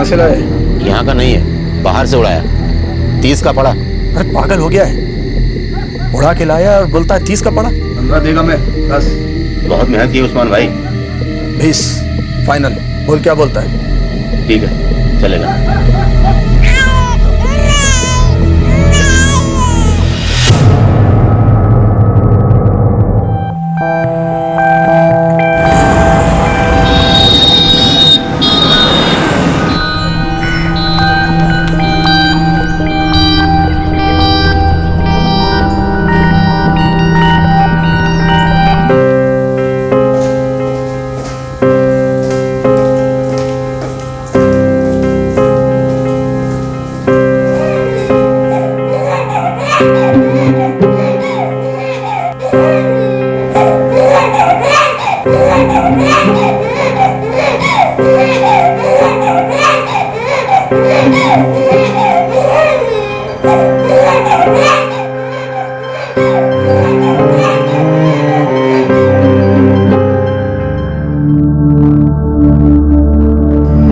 से लाए? यहाँ का नहीं है, बाहर से उड़ाया। 30 का पड़ा। अरे पागल हो गया है, उड़ा के लाया और बोलता है 30 का पड़ा। 15 देगा मैं, 10। बहुत मेहनत की उस्मान भाई। 20 फाइनल। बोल क्या बोलता है? ठीक है, चलेगा।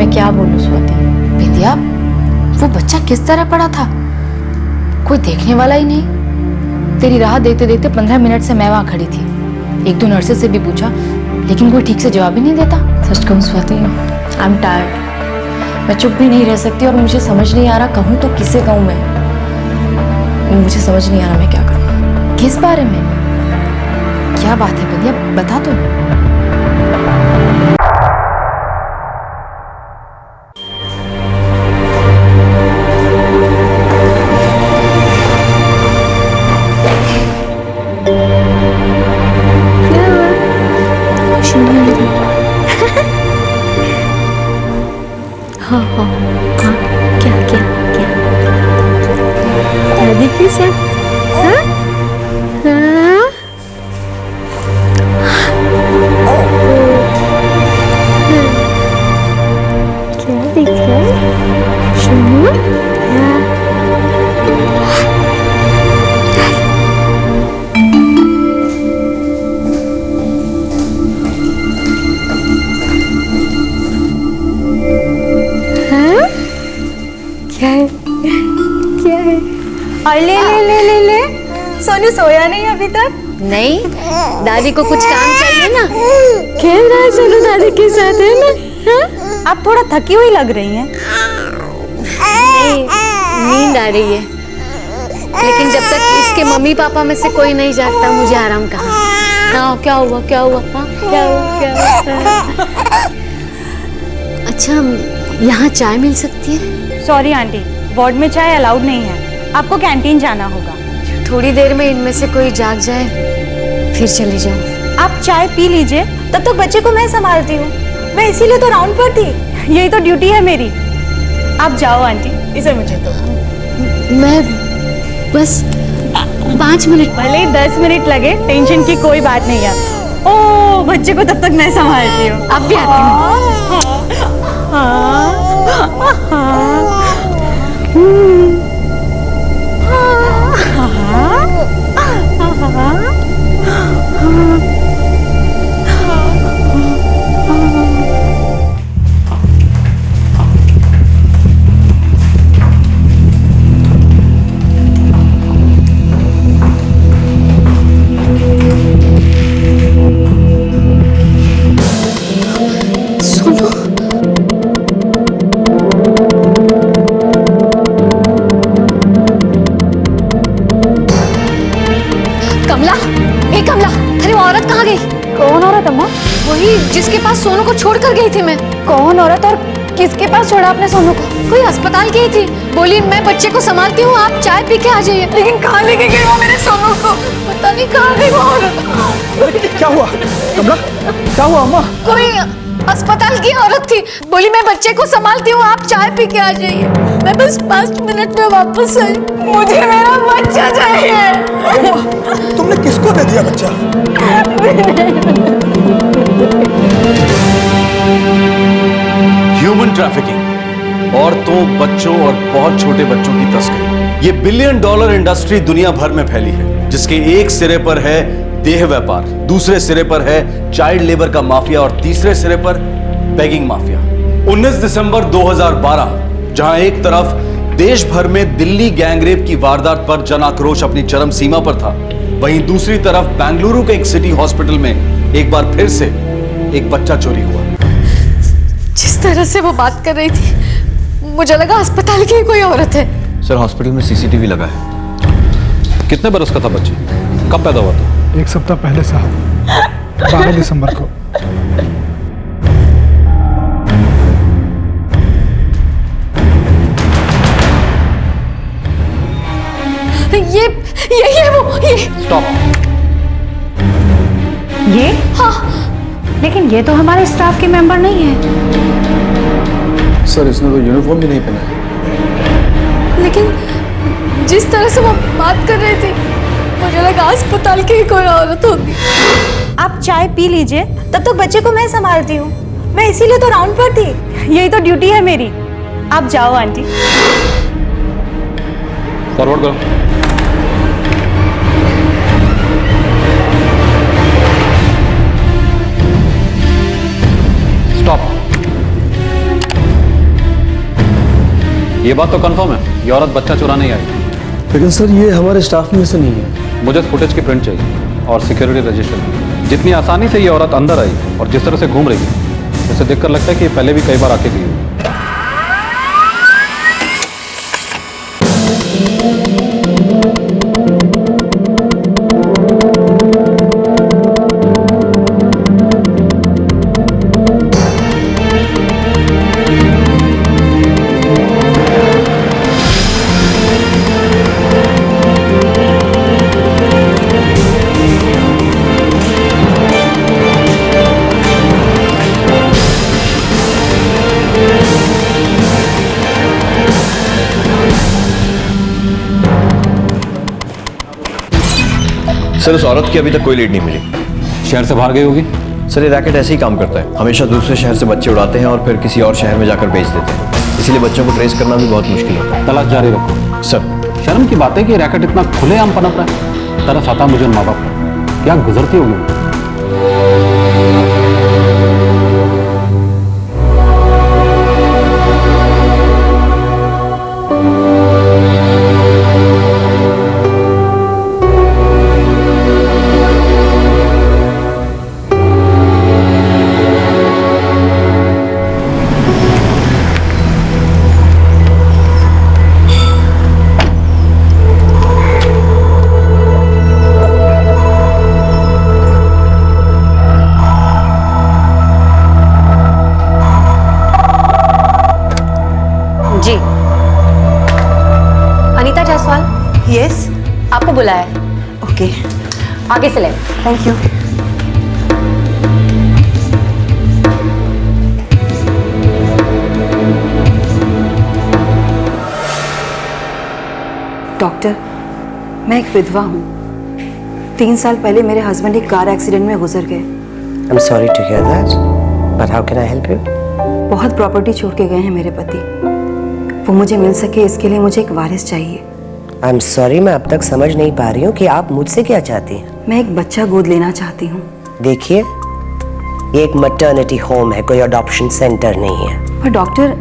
क्या बोलूं स्वाति? विद्या, वो बच्चा किस तरह पड़ा था, कोई देखने वाला ही नहीं। तेरी राह देखते देखते 15 मिनट से मैं वहां खड़ी थी। 1-2 नर्सेस से भी पूछा, लेकिन कोई ठीक से जवाब ही नहीं देता। सच कहूं स्वाति, आई एम टायर्ड। मैं चुप भी नहीं रह सकती और मुझे समझ नहीं आ रहा कहूं तो किसे कहूं मैं। मुझे समझ नहीं आ रहा मैं क्या करूं। किस बारे में? क्या बात है विद्या, बता तो। हाँ हाँ हाँ, क्या क्या क्या दादी की सब? हाँ हाँ क्या दिख रहा है? सुनो और ले ले ले ले ले सोनू सोया नहीं अभी तक? नहीं, दादी को कुछ काम चाहिए ना। खेल रहा है सोनू दादी के साथ, है ना? हाँ? आप थोड़ा थकी हुई लग रही हैं। नहीं, नींद आ रही है, लेकिन जब तक इसके मम्मी पापा में से कोई नहीं जागता मुझे आराम कहाँ। हाँ क्या हुआ क्या हुआ? हाँ क्या हुआ क्या हुआ? अच्छा, यहाँ चाय मिल सकती है? सॉरी आंटी, वार्ड में चाय अलाउड नहीं है, आपको कैंटीन जाना होगा। थोड़ी देर में इनमें से कोई जाग जाए फिर चली जाऊँ। आप चाय पी लीजिए, तब तक बच्चे को मैं संभालती हूँ। मैं इसीलिए तो राउंड पर थी, यही तो ड्यूटी है मेरी। आप जाओ आंटी, इसे मुझे तो। मैं बस 5 मिनट, भले ही 10 मिनट लगे, टेंशन की कोई बात नहीं है। ओ बच्चे को तब तक मैं संभालती हूँ। अब भी आती हूँ। कौन औरत अम्मा? वही जिसके पास सोनू को छोड़ कर गई थी मैं। कौन औरत और किसके पास छोड़ा आपने सोनू को? कोई अस्पताल गई थी, बोली मैं बच्चे को संभालती हूँ, आप चाय पी के आ जाइए। लेकिन कहाँ लेके गई वो मेरे सोनू को? पता नहीं कहाँ गई वो औरत। क्या हुआ कमला, क्या हुआ अम्मा? कोई अस्पताल की औरत थी, बोली मैं बच्चे को संभालती हूँ, आप चाय पी के आ जाइए। मैं बस 5 मिनट में वापस आई। मुझे मेरा बच्चा चाहिए। तुमने किसको दे दिया बच्चा? ह्यूमन ट्रैफिकिंग, औरतों, बच्चों और बहुत छोटे बच्चों की तस्करी, ये $1 बिलियन इंडस्ट्री दुनिया भर में फैली है, जिसके एक सिरे पर है देह व्यापार, दूसरे सिरे पर है चाइल्ड लेबर का माफिया और तीसरे सिरे पर बेगिंग माफिया। 19 दिसंबर 2012, जहां एक तरफ देश भर में दिल्ली गैंगरेप की वारदात पर जन आक्रोश अपनी चरम सीमा पर था, वहीं दूसरी तरफ बेंगलुरु के एक सिटी हॉस्पिटल में एक बार फिर से एक बच्चा चोरी हुआ। जिस तरह से वो बात कर रही थी, मुझे लगा अस्पताल की कोई औरत है। सर हॉस्पिटल में सीसीटीवी लगा है। कितने बरस का था बच्चा? कब पैदा हुआ था? 1 सप्ताह पहले साहब, 12 दिसंबर को। ये स्टॉप। ये? हाँ, लेकिन ये तो हमारे स्टाफ के मेंबर नहीं है। सर इसने तो यूनिफॉर्म भी नहीं पहना है। लेकिन जिस तरह से वो बात कर रही थी, मुझे लगा अस्पताल की कोई औरत होगी। आप चाय पी लीजिए, तब तक बच्चे को मैं संभालती हूँ। मैं इसीलिए तो राउंड पर थी, यही तो ड्यूटी है मेरी। आप जाओ आंटी। फॉरवर्ड करो। स्टॉप। ये बात तो कंफर्म है, ये औरत बच्चा चुरा नहीं आई। लेकिन सर ये हमारे स्टाफ में से नहीं है। मुझे फुटेज की प्रिंट चाहिए और सिक्योरिटी रजिस्टर। जितनी आसानी से ये औरत अंदर आई और जिस तरह से घूम रही है, उसे देखकर लगता है कि ये पहले भी कई बार आके गई है। सर उस औरत की अभी तक कोई लीड नहीं मिली। शहर से बाहर गई होगी। सर ये रैकेट ऐसे ही काम करता है, हमेशा दूसरे शहर से बच्चे उड़ाते हैं और फिर किसी और शहर में जाकर बेच देते हैं, इसीलिए बच्चों को ट्रेस करना भी बहुत मुश्किल होता है। तलाश जारी रखो। सर शर्म की बात है कि रैकेट इतना खुलेआम पनप रहा है। तरस आता मुझे माँ बाप पर, क्या गुजरती होगी। जी, अनीता जायसवाल। यस, आपको बुलाया है। ओके, आगे से ले। Thank you. डॉक्टर, मैं एक विधवा हूँ। 3 साल पहले मेरे हस्बैंड एक कार एक्सीडेंट में गुजर गए। I'm sorry to hear that, but how can I help you? बहुत प्रॉपर्टी छोड़ के गए हैं मेरे पति। वो मुझे मिल सके इसके लिए मुझे एक वारिस चाहिए। I'm sorry, मैं अब तक समझ नहीं पा रही हूँ कि आप मुझसे क्या चाहती हैं। मैं एक बच्चा गोद लेना चाहती हूँ। देखिए, ये एक मैटरनिटी होम है, कोई अडॉप्शन सेंटर नहीं है। पर डॉक्टर,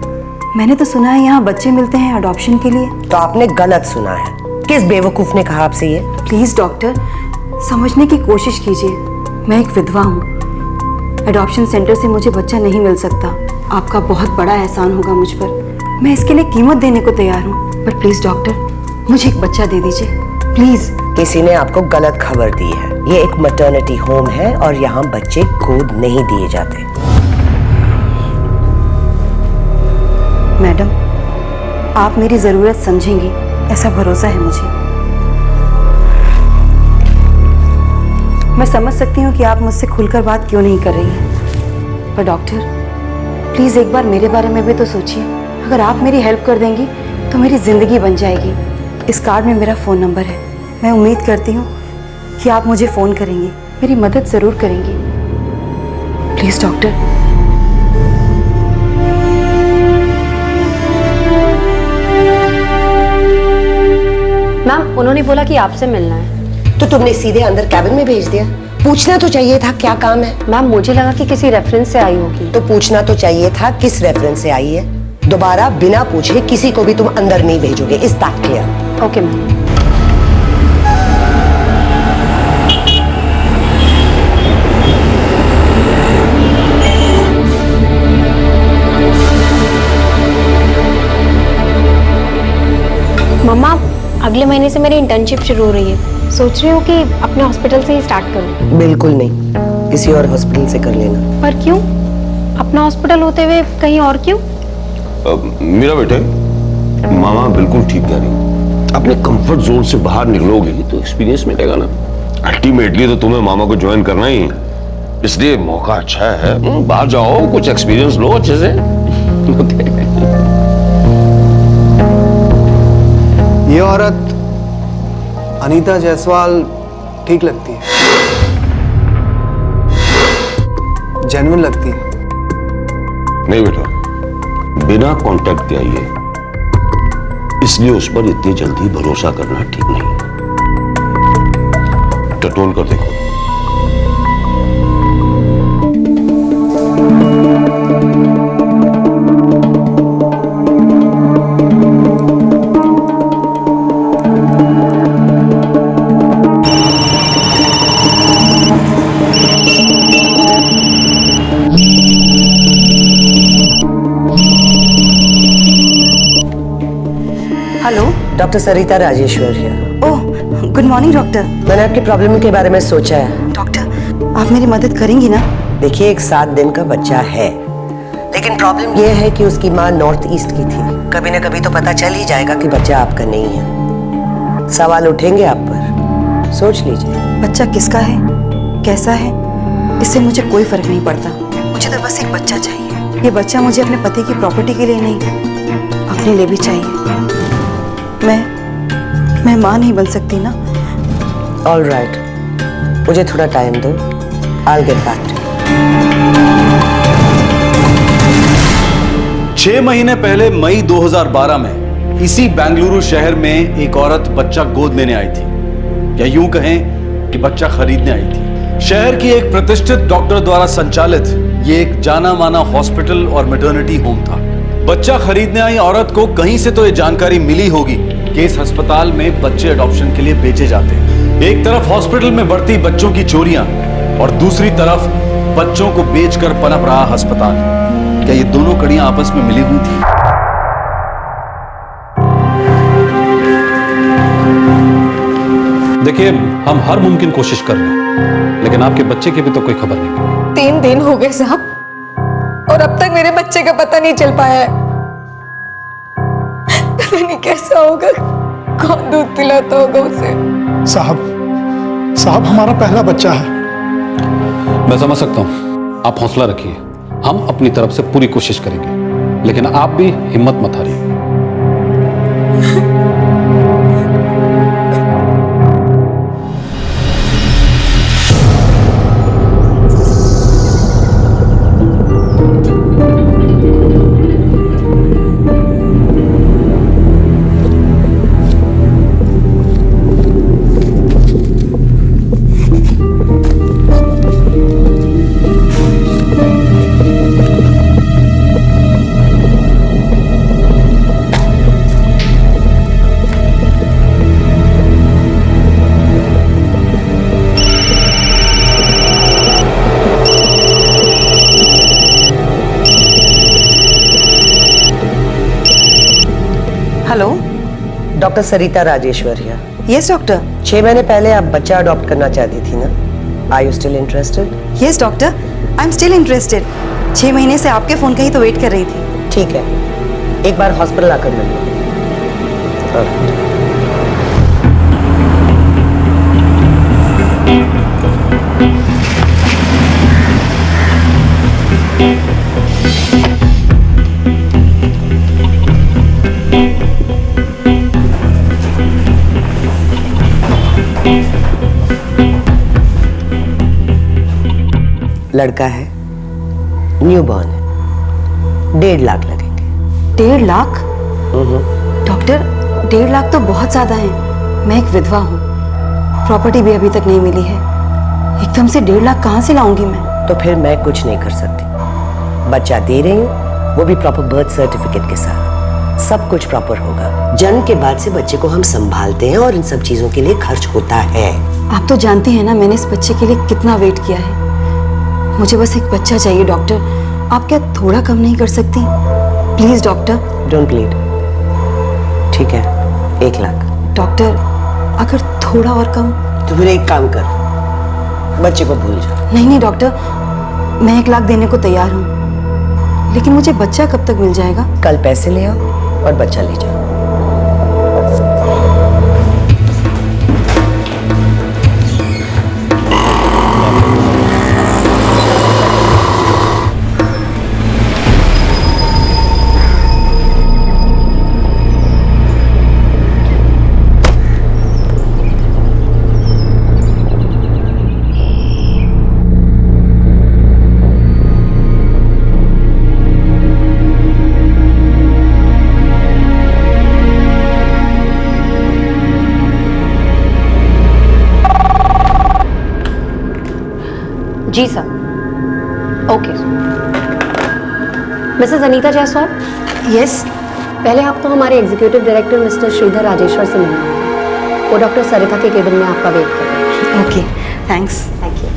मैंने तो सुना है यहाँ बच्चे मिलते हैं अडॉप्शन के लिए। तो आपने गलत सुना है। किस बेवकूफ ने कहा आपसे ये? प्लीज डॉक्टर, समझने की कोशिश कीजिए। मैं एक विधवा हूँ। अडॉप्शन सेंटर से मुझे बच्चा नहीं मिल सकता। आपका बहुत बड़ा एहसान होगा मुझ पर। मैं इसके लिए कीमत देने को तैयार हूँ, पर प्लीज डॉक्टर, मुझे एक बच्चा दे दीजिए प्लीज। किसी ने आपको गलत खबर दी है। ये एक मैटरनिटी होम है और यहाँ बच्चे गोद नहीं दिए जाते। मैडम, आप मेरी जरूरत समझेंगी, ऐसा भरोसा है मुझे। मैं समझ सकती हूँ कि आप मुझसे खुलकर बात क्यों नहीं कर रही हैं, पर डॉक्टर प्लीज एक बार मेरे बारे में भी तो सोचिए। अगर आप मेरी हेल्प कर देंगी तो मेरी जिंदगी बन जाएगी। इस कार्ड में मेरा फ़ोन नंबर है। मैं उम्मीद करती हूँ कि आप मुझे फ़ोन करेंगी, मेरी मदद ज़रूर करेंगी। Please doctor. मैम, उन्होंने बोला कि आपसे मिलना है। तो तुमने सीधे अंदर कैबिन में भेज दिया। पूछना तो चाहिए था क्या काम है। मैम मुझे लगा कि किसी रेफरेंस से आई होगी। तो पूछना तो चाहिए था किस रेफरेंस से आई है। दोबारा बिना पूछे किसी को भी तुम अंदर नहीं भेजोगे, is that clear? Okay ma'am. मम्मा अगले महीने से मेरी इंटर्नशिप शुरू हो रही है, सोच रही हूँ कि अपने हॉस्पिटल से ही स्टार्ट करूँ। बिल्कुल नहीं, किसी और हॉस्पिटल से कर लेना। पर क्यों? अपना हॉस्पिटल होते हुए कहीं और क्यों? मेरा बेटे, मामा बिल्कुल ठीक कह रही है। अपने कंफर्ट जोन से बाहर निकलोगे तो एक्सपीरियंस मिलेगा ना। अल्टीमेटली तो तुम्हें मामा को ज्वाइन करना ही है, इसलिए मौका अच्छा है। बाहर जाओ, कुछ एक्सपीरियंस लो अच्छे से। ये औरत अनीता जायसवाल ठीक लगती है, जेन्युइन लगती है। नहीं बेटा, बिना कांटेक्ट के आई है, इसलिए उस पर इतनी जल्दी भरोसा करना ठीक नहीं। टटोल कर देखो। हेलो, डॉक्टर सरिता राजेश्वर है। Oh good morning doctor. मैंने आपकी प्रॉब्लम के बारे में सोचा है। डॉक्टर आप मेरी मदद करेंगी ना? देखिए, एक 7 दिन का बच्चा है, लेकिन प्रॉब्लम यह है कि उसकी माँ नॉर्थ ईस्ट की थी। कभी ना कभी तो पता चल ही जाएगा कि बच्चा आपका नहीं है। सवाल उठेंगे आप पर, सोच लीजिए। बच्चा किसका है, कैसा है, इससे मुझे कोई फर्क नहीं पड़ता। मुझे तो बस एक बच्चा चाहिए। ये बच्चा मुझे अपने पति की प्रॉपर्टी के लिए नहीं, अपने लिए भी चाहिए। मैं माँ नहीं बन सकती ना? ऑल राइट, मुझे थोड़ा टाइम दो, I'll get back to you. 6 महीने पहले मई 2012 में इसी बेंगलुरु शहर में एक औरत बच्चा गोद लेने आई थी, या यूं कहें कि बच्चा खरीदने आई थी। शहर की एक प्रतिष्ठित डॉक्टर द्वारा संचालित ये एक जाना माना हॉस्पिटल और मैटरनिटी होम था। बच्चा खरीदने आई औरत को कहीं से तो ये जानकारी मिली होगी कि इस अस्पताल में बच्चे अडॉप्शन के लिए बेचे जाते हैं। एक तरफ हॉस्पिटल में बढ़ती बच्चों की चोरियां और दूसरी तरफ बच्चों को बेचकर पनप रहा अस्पताल। क्या ये दोनों कड़ियां आपस में मिली हुई थी? देखिए, हम हर मुमकिन कोशिश कर रहे हैं, लेकिन आपके बच्चे की भी तो कोई खबर नहीं। 3 दिन हो गए साहब, और अब तक मेरे बच्चे का पता नहीं चल पाया है। पता नहीं कैसा होगा, कौन दूध पिलाता होगा उसे। साहब हमारा पहला बच्चा है। मैं समझ सकता हूं, आप हौसला रखिए, हम अपनी तरफ से पूरी कोशिश करेंगे, लेकिन आप भी हिम्मत मत हारिए। हेलो, डॉक्टर सरिता राजेश्वर है। Yes doctor. 6 महीने पहले आप बच्चा अडॉप्ट करना चाहती थी ना? Are you still interested? Yes doctor, I am still interested. 6 महीने से आपके फोन का ही तो वेट कर रही थी। ठीक है, एक बार हॉस्पिटल आकर मिल लो। लड़का है, न्यूबॉर्न है, 1.5 लाख लगेंगे। 1.5 लाख? डॉक्टर 1.5 लाख तो बहुत ज्यादा है। मैं एक विधवा हूँ, प्रॉपर्टी भी अभी तक नहीं मिली है। एकदम से 1.5 लाख कहाँ से लाऊंगी मैं? तो फिर मैं कुछ नहीं कर सकती। बच्चा दे रही हूँ, वो भी प्रॉपर बर्थ सर्टिफिकेट के साथ। सब कुछ प्रॉपर होगा। जन्म के बाद से बच्चे को हम संभालते हैं और इन सब चीजों के लिए खर्च होता है। आप तो जानती हैं ना मैंने इस बच्चे के लिए कितना वेट किया है। मुझे बस एक बच्चा चाहिए डॉक्टर। आप क्या थोड़ा कम नहीं कर सकती? Please doctor. Don't plead. ठीक है, 1 लाख। डॉक्टर अगर थोड़ा और कम? तो फिर एक काम कर, बच्चे को भूल जा। नहीं डॉक्टर, मैं 1 लाख देने को तैयार हूँ, लेकिन मुझे बच्चा कब तक मिल जाएगा? कल पैसे ले आओ और बच्चा ले जाओ। जी sir. Okay. Mrs Anita Jaiswal? Yes. पहले आपको हमारे executive director mister Sridhar Rajeshwar से मिलना होगा। वो डॉक्टर सरिता के केबिन में आपका वेट कर रहे हैं। Okay, thanks. Thank you.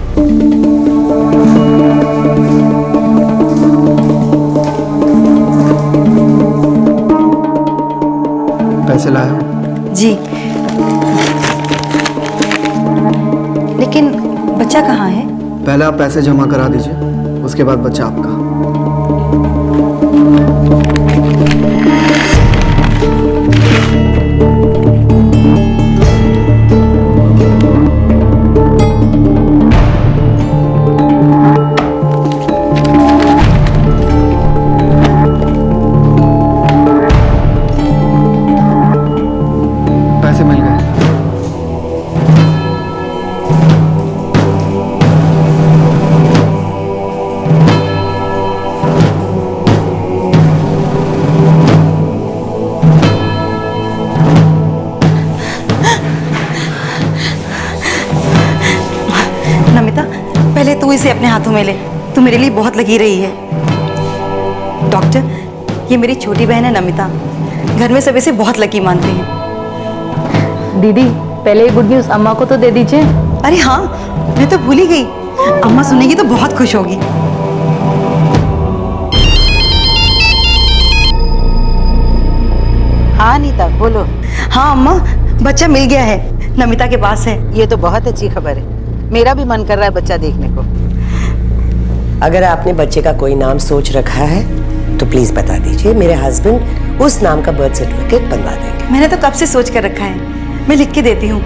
पैसे लाया? जी। लेकिन बच्चा कहाँ है? पहले आप पैसे जमा करा दीजिए, उसके बाद बच्चा आपका। पैसे मिल गए। पहले तू इसे अपने हाथों में ले, तू मेरे लिए बहुत लगी रही है। डॉक्टर, ये मेरी छोटी बहन है नमिता। घर में सब इसे बहुत लकी मानते हैं। दीदी पहले ये गुड न्यूज़ अम्मा को तो दे दीजिए। अरे हाँ, मैं तो भूल ही गई। अम्मा सुनेगी तो बहुत खुश होगी। हाँ अनीता बोलो। हाँ अम्मा, बच्चा मिल गया है, नमिता के पास है। ये तो बहुत अच्छी खबर है। मेरा भी मन कर रहा है बच्चा देखने को। अगर आपने बच्चे का कोई नाम सोच रखा है तो प्लीज बता दीजिए, मेरे हस्बैंड उस नाम का बर्थ सर्टिफिकेट बनवा देंगे। मैंने तो कब से सोच कर रखा है, मैं लिख के देती हूँ।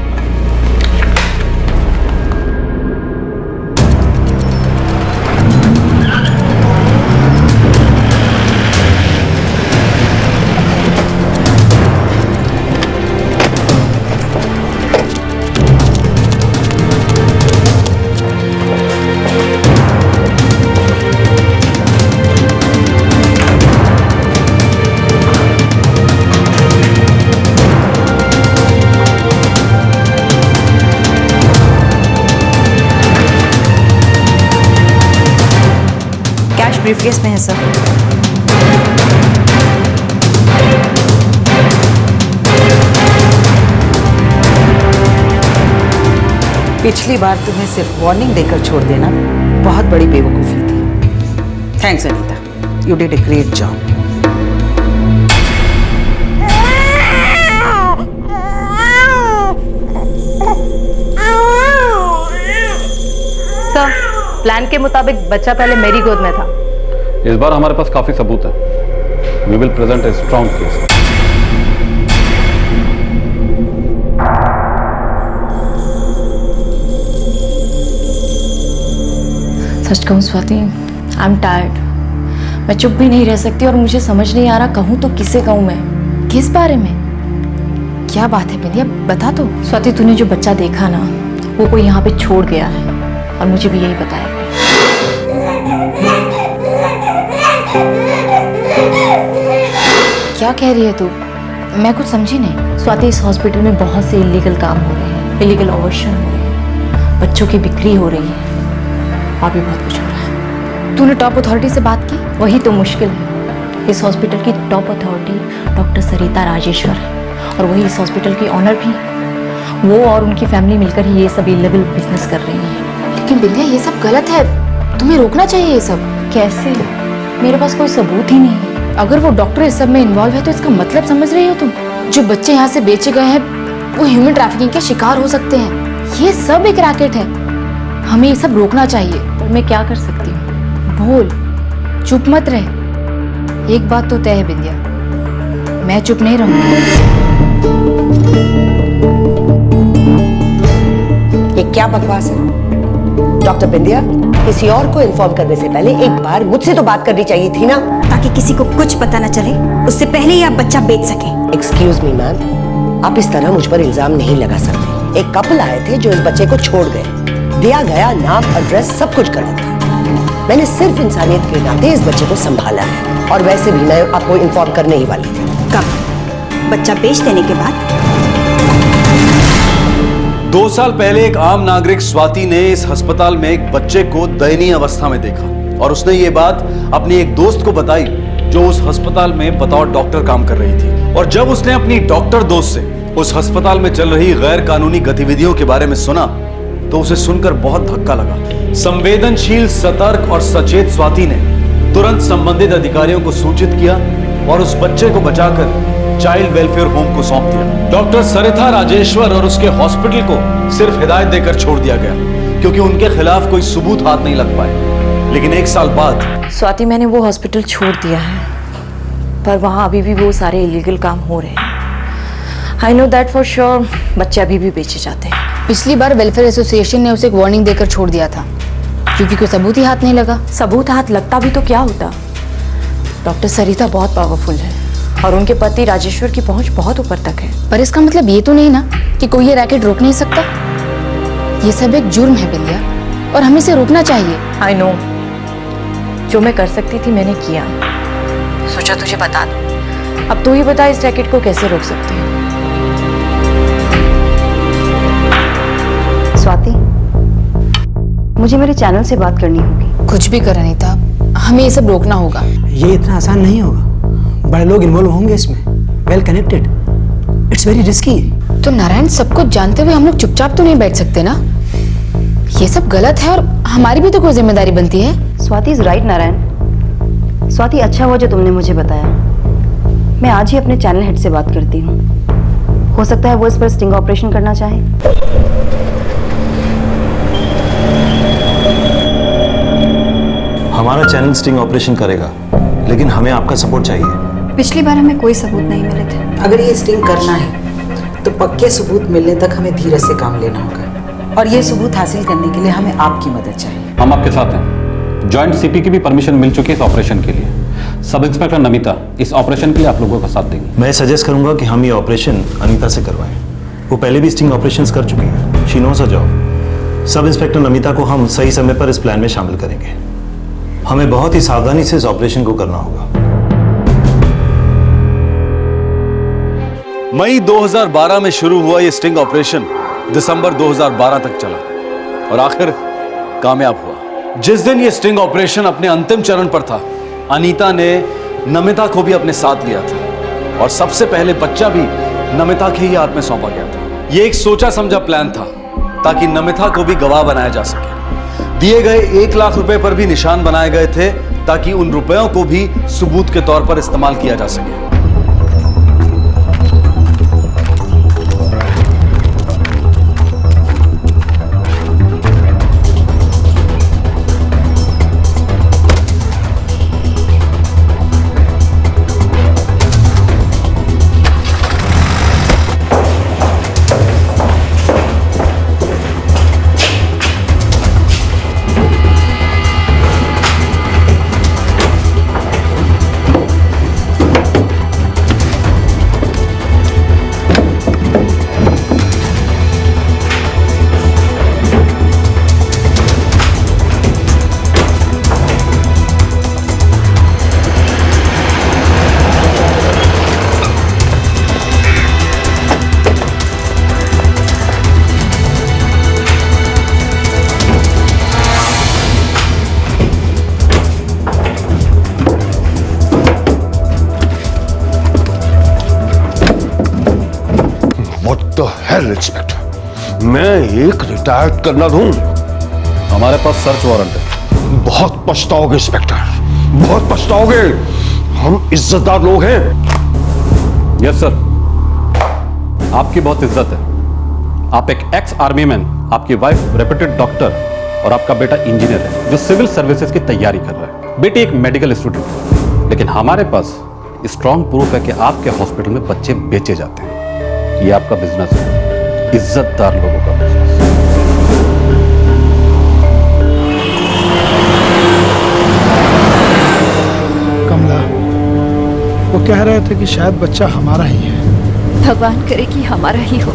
ब्रीफकेस में है सर। पिछली बार तुम्हें सिर्फ वार्निंग देकर छोड़ देना बहुत बड़ी बेवकूफ़ी थी। Thanks Anita, you did a great job. Sir, plan के मुताबिक बच्चा पहले मेरी गोद में था। इस बार हमारे पास काफी सबूत है। We will present a strong case. सच कहूँ स्वाति, आई एम टायर्ड। मैं चुप भी नहीं रह सकती और मुझे समझ नहीं आ रहा कहूँ तो किसे कहूँ मैं। किस बारे में? क्या बात है बिंदिया, बता तो। स्वाति, तूने जो बच्चा देखा ना, वो कोई यहाँ पे छोड़ गया है और मुझे भी यही बताया। क्या कह रही है तू? मैं कुछ समझी नहीं। स्वाति, इस हॉस्पिटल में बहुत से इलीगल काम हो रहे हैं, इलीगल ऑपरेशन हो रहे हैं। बच्चों बच्चों की बिक्री हो रही है और भी बहुत कुछ हो रहा है। तूने टॉप अथॉरिटी से बात की? वही तो मुश्किल है। इस हॉस्पिटल की टॉप अथॉरिटी डॉक्टर सरिता राजेश्वर है और वही इस हॉस्पिटल की ऑनर भी। वो और उनकी फैमिली मिलकर ही ये सब इल्लीगल बिजनेस कर रही है। लेकिन बिंदिया ये सब गलत है, तुम्हें रोकना चाहिए ये सब। कैसे? मेरे पास कोई सबूत ही नहीं है। अगर वो डॉक्टर इस सब में इन्वॉल्व है तो इसका मतलब समझ रही हो तुम? जो बच्चे यहाँ से बेचे गए हैं वो ह्यूमन ट्रैफिकिंग के शिकार हो सकते हैं। ये सब एक रैकेट है, हमें ये सब रोकना चाहिए। पर मैं क्या कर सकती हूँ? बोल, चुप मत रहे। एक बात तो तय है बिंदिया, मैं चुप नहीं रहूंगी। ये क्या बकवास है? डॉक्टर बिंदिया, किसी और को इन्फॉर्म करने से पहले एक बार मुझसे तो बात करनी चाहिए थी ना, ताकि किसी को कुछ पता न चले, उससे पहले ही आप बच्चा बेच सके। एक्सक्यूज मी मैम, आप इस तरह मुझ पर इल्जाम नहीं लगा सकते। एक कपल आए थे जो इस बच्चे को छोड़ गए, दिया गया नाम एड्रेस सब कुछ गलत था। मैंने सिर्फ इंसानियत के नाते इस बच्चे को संभाला है और वैसे भी मैं आपको इन्फॉर्म करने ही वाली थी। कब? बच्चा बेच देने के बाद? 2 साल पहले एक आम नागरिक स्वाति ने इस अस्पताल में एक बच्चे को दयनीय अवस्था में देखा और उसने ये बात अपनी एक दोस्त को बताई जो उस अस्पताल में बतौर डॉक्टर काम कर रही थी। और जब उसने अपनी डॉक्टर दोस्त से उस अस्पताल में चल रही गैर कानूनी गतिविधियों के बारे में सुना तो उसे सुनकर बहुत धक्का लगा। संवेदनशील, सतर्क और सचेत स्वाति ने तुरंत संबंधित अधिकारियों को सूचित किया और उस बच्चे को बचाकर चाइल्ड वेलफेयर होम को सौंप दिया। डॉक्टर सरिता राजेश्वर और उसके हॉस्पिटल को सिर्फ हिदायत देकर छोड़ दिया गया क्योंकि उनके खिलाफ कोई सबूत हाथ नहीं लग पाए। लेकिन 1 साल बाद स्वाति, मैंने वो हॉस्पिटल छोड़ दिया है, पर वहाँ अभी भी वो सारे इलीगल काम हो रहे हैं। I know that for sure. बच्चे अभी भी बेचे जाते हैं। पिछली बार वेलफेयर एसोसिएशन ने उसे एक वार्निंग देकर छोड़ दिया था क्योंकि कोई सबूत ही हाथ नहीं लगा। सबूत हाथ लगता भी तो क्या होता? डॉक्टर सरिता बहुत पावरफुल है और उनके पति राजेश्वर की पहुंच बहुत ऊपर तक है। पर इसका मतलब ये तो नहीं ना कि कोई ये रैकेट रोक नहीं सकता। ये सब एक जुर्म है बिंदिया और हमें इसे रोकना चाहिए। आई नो, जो मैं कर सकती थी मैंने किया। सोचा तुझे बता दूं। अब तू ही बता, इस रैकेट को कैसे रोक सकती हूँ? स्वाति, मुझे मेरे चैनल से बात करनी होगी। कुछ भी कर अनीता, हमें ये सब रोकना होगा। ये इतना आसान नहीं होगा, बड़े लोग इन्वॉल्व होंगे इसमें, well connected, it's very risky. तो नारायण, सब कुछ जानते हुए हम लोग चुपचाप तो नहीं बैठ सकते ना। ये सब गलत है और हमारी भी तो कोई जिम्मेदारी बनती है। Swati is right Narayan. स्वाति, अच्छा हुआ जो तुमने मुझे बताया। मैं आज ही अपने चैनल हेड से बात करती हूँ। हो सकता है वो इस पर स्टिंग ऑपरेशन करना चाहे। हमारा चैनल स्टिंग ऑपरेशन करेगा, लेकिन हमें आपका सपोर्ट चाहिए। पिछली बार हमें कोई सबूत नहीं मिले थे। अगर ये स्टिंग करना है तो पक्के सबूत मिलने तक हमें धीरज से काम लेना होगा और ये सबूत हासिल करने के लिए हमें आपकी मदद चाहिए। हम आपके साथ हैं। जॉइंट सीपी की भी परमिशन मिल चुकी है इस ऑपरेशन के लिए। सब इंस्पेक्टर नमिता इस ऑपरेशन के लिए आप लोगों का साथ देंगे। मैं सजेस्ट करूंगा कि हम ये ऑपरेशन अनीता से करवाएं। वो पहले भी स्टिंग ऑपरेशंस कर चुकी है। She nose her job. Sub inspector Namita को हम सही समय पर इस प्लान में शामिल करेंगे। हमें बहुत ही सावधानी से इस ऑपरेशन को करना होगा। मई 2012 में शुरू हुआ ये स्टिंग ऑपरेशन दिसंबर 2012 तक चला और आखिर कामयाब हुआ। जिस दिन ये स्टिंग ऑपरेशन अपने अंतिम चरण पर था, अनीता ने नमिता को भी अपने साथ लिया था और सबसे पहले बच्चा भी नमिता के ही हाथ में सौंपा गया था। ये एक सोचा समझा प्लान था ताकि नमिता को भी गवाह बनाया जा सके। दिए गए 1 लाख रुपए पर भी निशान बनाए गए थे ताकि उन रुपयों को भी सबूत के तौर पर इस्तेमाल किया जा सके। द हेल इंस्पेक्टर, मैं एक रिटायर्ड कर्नल हूं। हमारे पास सर्च वारंट है। बहुत पछताओगे इंस्पेक्टर, बहुत पछताओगे। हम इज्जतदार लोग हैं। यस सर, आपकी बहुत इज्जत है। आप एक एक्स आर्मी मैन, आपकी वाइफ रेप्यूटेड डॉक्टर और आपका बेटा इंजीनियर है जो सिविल सर्विसेज की तैयारी कर रहा है। बेटी एक मेडिकल स्टूडेंट है। लेकिन हमारे पास स्ट्रॉन्ग प्रूफ है कि आपके हॉस्पिटल में बच्चे बेचे जाते हैं। ये आपका बिजनेस है, इज्जतदार लोगों का बिजनेस। कमला, वो कह रहे थे कि शायद बच्चा हमारा ही है। भगवान करे कि हमारा ही हो।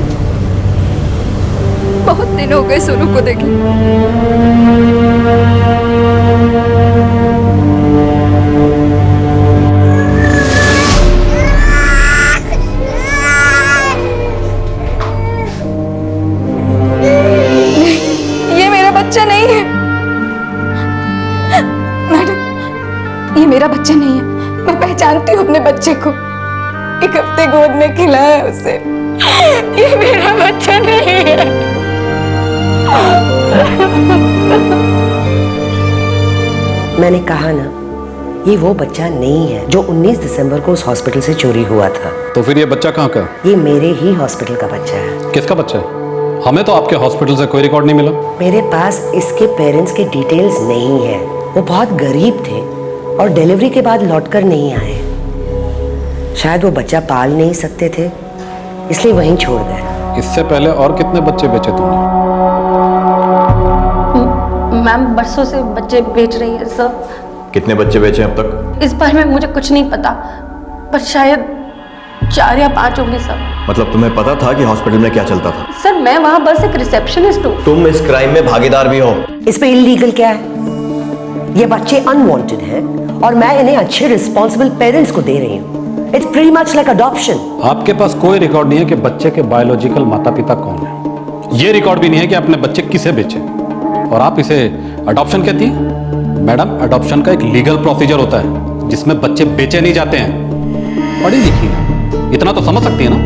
बहुत दिन हो गए सोनू को देखे। ये मेरा बच्चा नहीं है मैडम, ये मेरा बच्चा नहीं है। मैं पहचानती हूँ अपने बच्चे को। एक हफ्ते गोद में खिलाया उसे। ये मेरा बच्चा नहीं है। मैंने कहा ना, ये वो बच्चा नहीं है जो 19 दिसंबर को उस हॉस्पिटल से चोरी हुआ था। तो फिर ये बच्चा कहाँ का? ये मेरे ही हॉस्पिटल का बच्चा है। किसका बच्चा है? हमें तो आपके हॉस्पिटल से कोई रिकॉर्ड नहीं मिला। मेरे पास इसके पेरेंट्स के डिटेल्स नहीं है। वो बहुत गरीब थे और डिलीवरी के बाद लौटकर नहीं आए। शायद वो बच्चा पाल नहीं सकते थे, इसलिए वहीं छोड़ गए। इससे पहले और कितने बच्चे बेचे तुमने? मैम बरसों से बच्चे बेच रही है सर। कितने बच्चे बेचे अब तक? इस बारे में मुझे कुछ नहीं पता, पर शायद 4 या 5 होंगे सर। मतलब तुम्हें पता था कि हॉस्पिटल में क्या चलता था? सर मैं वहाँ बस एक रिसेप्शनिस्ट हूँ। तुम इस क्राइम में भागीदार भी हो। इस पे इलीगल क्या है? ये बच्चे अनवांटेड हैं और मैं इन्हें अच्छे रिस्पॉन्सिबल पेरेंट्स को दे रही हूँ। It's pretty much like adoption. आपके पास कोई रिकॉर्ड नहीं है कि बच्चे के बायोलॉजिकल माता पिता कौन है। ये रिकॉर्ड भी नहीं है कि आपने बच्चे किसे बेचे, और आप इसे अडॉप्शन कहती हैं? मैडम, अडॉप्शन का एक लीगल प्रोसीजर होता है जिसमें बच्चे बेचे नहीं जाते हैं। पढ़ी लिखी है, इतना तो समझ सकती है ना।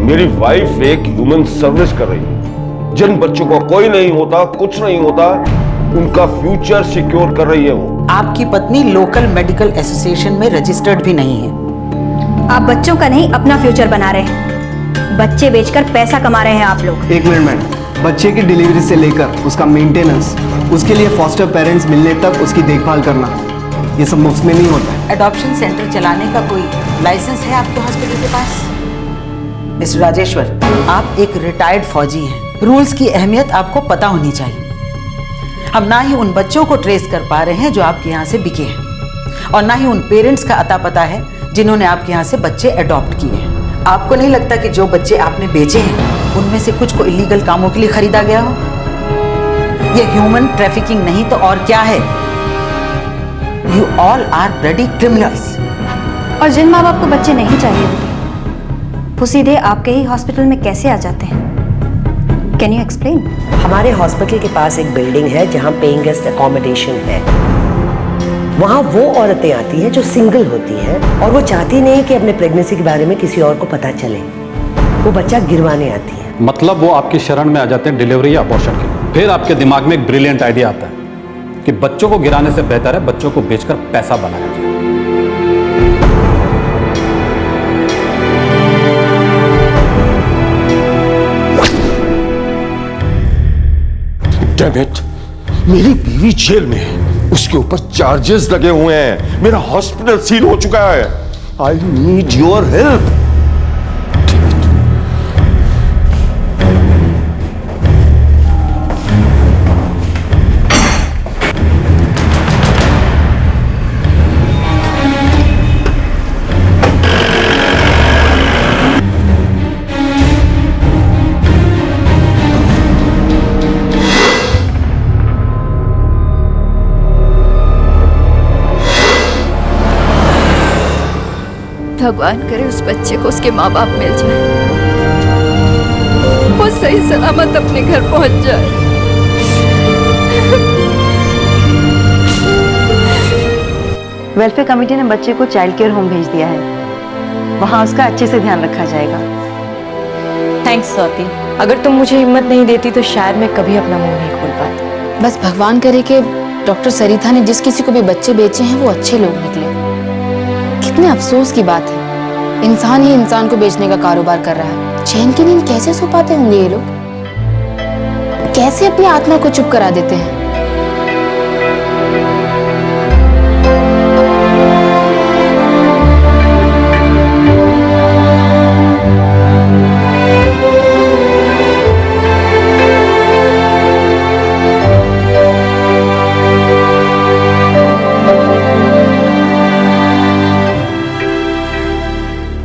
मेरी वाइफ एक ह्यूमन सर्विस कर रही है। जिन बच्चों का कोई नहीं होता, कुछ नहीं होता, उनका फ्यूचर सिक्योर कर रही है वो। आपकी पत्नी लोकल मेडिकल एसोसिएशन में रजिस्टर्ड भी नहीं है। आप बच्चों का नहीं अपना फ्यूचर बना रहे हैं। बच्चे बेचकर पैसा कमा रहे हैं आप लोग। एक मिनट मैडम, बच्चे की डिलीवरी से लेकर उसका मेंटेनेंस, उसके लिए फॉस्टर पेरेंट्स मिलने तक उसकी देखभाल करना, ये सब मुफ्त में नहीं होता है। एडॉप्शन सेंटर चलाने का कोई लाइसेंस है आपके हॉस्पिटल के पास? मिस्टर राजेश्वर, आप एक रिटायर्ड फौजी हैं। रूल्स की अहमियत आपको पता होनी चाहिए। हम ना ही उन बच्चों को ट्रेस कर पा रहे हैं जो आपके यहाँ से बिके हैं, और ना ही उन पेरेंट्स का अता पता है जिन्होंने आपके यहाँ से बच्चे अडॉप्ट किए हैं। आपको नहीं लगता कि जो बच्चे आपने बेचे हैं उनमें से कुछ को इलीगल कामों के लिए खरीदा गया हो? ये ह्यूमन ट्रैफिकिंग नहीं तो और क्या है? You all are bloody criminals. और जिन माँ बाप को बच्चे नहीं चाहिए होते, वो सीधे आपके ही हॉस्पिटल में कैसे आ जाते हैं? Can you explain? हमारे हॉस्पिटल के पास एक बिल्डिंग है जहाँ पेइंग गेस्ट अकोमोडेशन है। वहाँ वो औरतें आती हैं जो सिंगल होती हैं और वो चाहती नहीं कि अपने प्रेगनेंसी के बारे में किसी और को पता चले। वो बच्चा गिरवाने आती है। मतलब वो आपकी शरण में आ जाते हैं डिलीवरी या अबॉर्शन के लिए। फिर आपके दिमाग में एक ब्रिलियंट आइडिया आता है कि बच्चों को गिराने से बेहतर है बच्चों को बेचकर पैसा बनाया जाए। Damn it! मेरी बीवी जेल में है, उसके ऊपर चार्जेस लगे हुए हैं, मेरा हॉस्पिटल सील हो चुका है। I need your help. भगवान करे उस बच्चे को उसके माँ बाप मिल जाए, वो सही सलामत अपने घर पहुंच जाए। वेलफेयर कमेटी ने बच्चे को चाइल्ड केयर होम भेज दिया है। वहाँ उसका अच्छे से ध्यान रखा जाएगा। थैंक्स स्वाति। अगर तुम मुझे हिम्मत नहीं देती तो शायद मैं कभी अपना मुंह नहीं खोल पाती। बस भगवान करे कि डॉक्टर सरिता ने जिस किसी को भी बच्चे बेचे हैं वो अच्छे लोग निकले। कितने अफसोस की बात है, इंसान ही इंसान को बेचने का कारोबार कर रहा है। चैन की नींद कैसे सो पाते होंगे ये लोग? कैसे अपनी आत्मा को चुप करा देते हैं?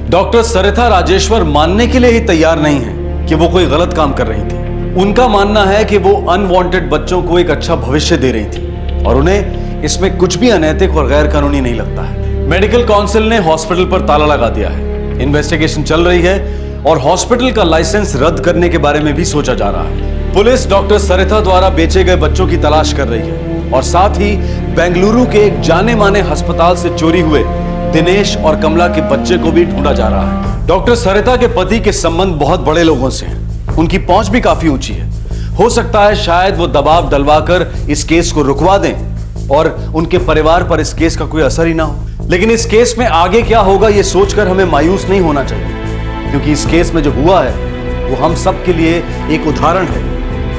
डॉक्टर सरिता राजेश्वर मानने के लिए ही तैयार नहीं है कि वो कोई गलत काम कर रही थी। उनका मानना है कि वो अनवांटेड बच्चों को एक अच्छा भविष्य दे रही थी और उन्हें इसमें कुछ भी अनैतिक और गैर कानूनी नहीं लगता है। मेडिकल काउंसिल ने हॉस्पिटल पर ताला लगा दिया है। इन्वेस्टिगेशन चल रही है और हॉस्पिटल का लाइसेंस रद्द करने के बारे में भी सोचा जा रहा है। पुलिस डॉक्टर सरिता द्वारा बेचे गए बच्चों की तलाश कर रही है और साथ ही बेंगलुरु के एक जाने माने अस्पताल से चोरी हुए दिनेश और कमला के बच्चे को भी ढूंढा जा रहा है। डॉक्टर सरिता के पति के संबंध बहुत बड़े लोगों से हैं। उनकी पहुंच भी काफी ऊंची है। हो सकता है शायद वो दबाव डलवाकर इस केस को रुकवा दें और उनके परिवार पर इस केस का कोई असर ही ना हो। लेकिन इस केस में आगे क्या होगा ये सोचकर हमें मायूस नहीं होना चाहिए, क्योंकि इस केस में जो हुआ है वो हम सब के लिए एक उदाहरण है,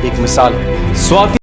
एक मिसाल है। स्वाति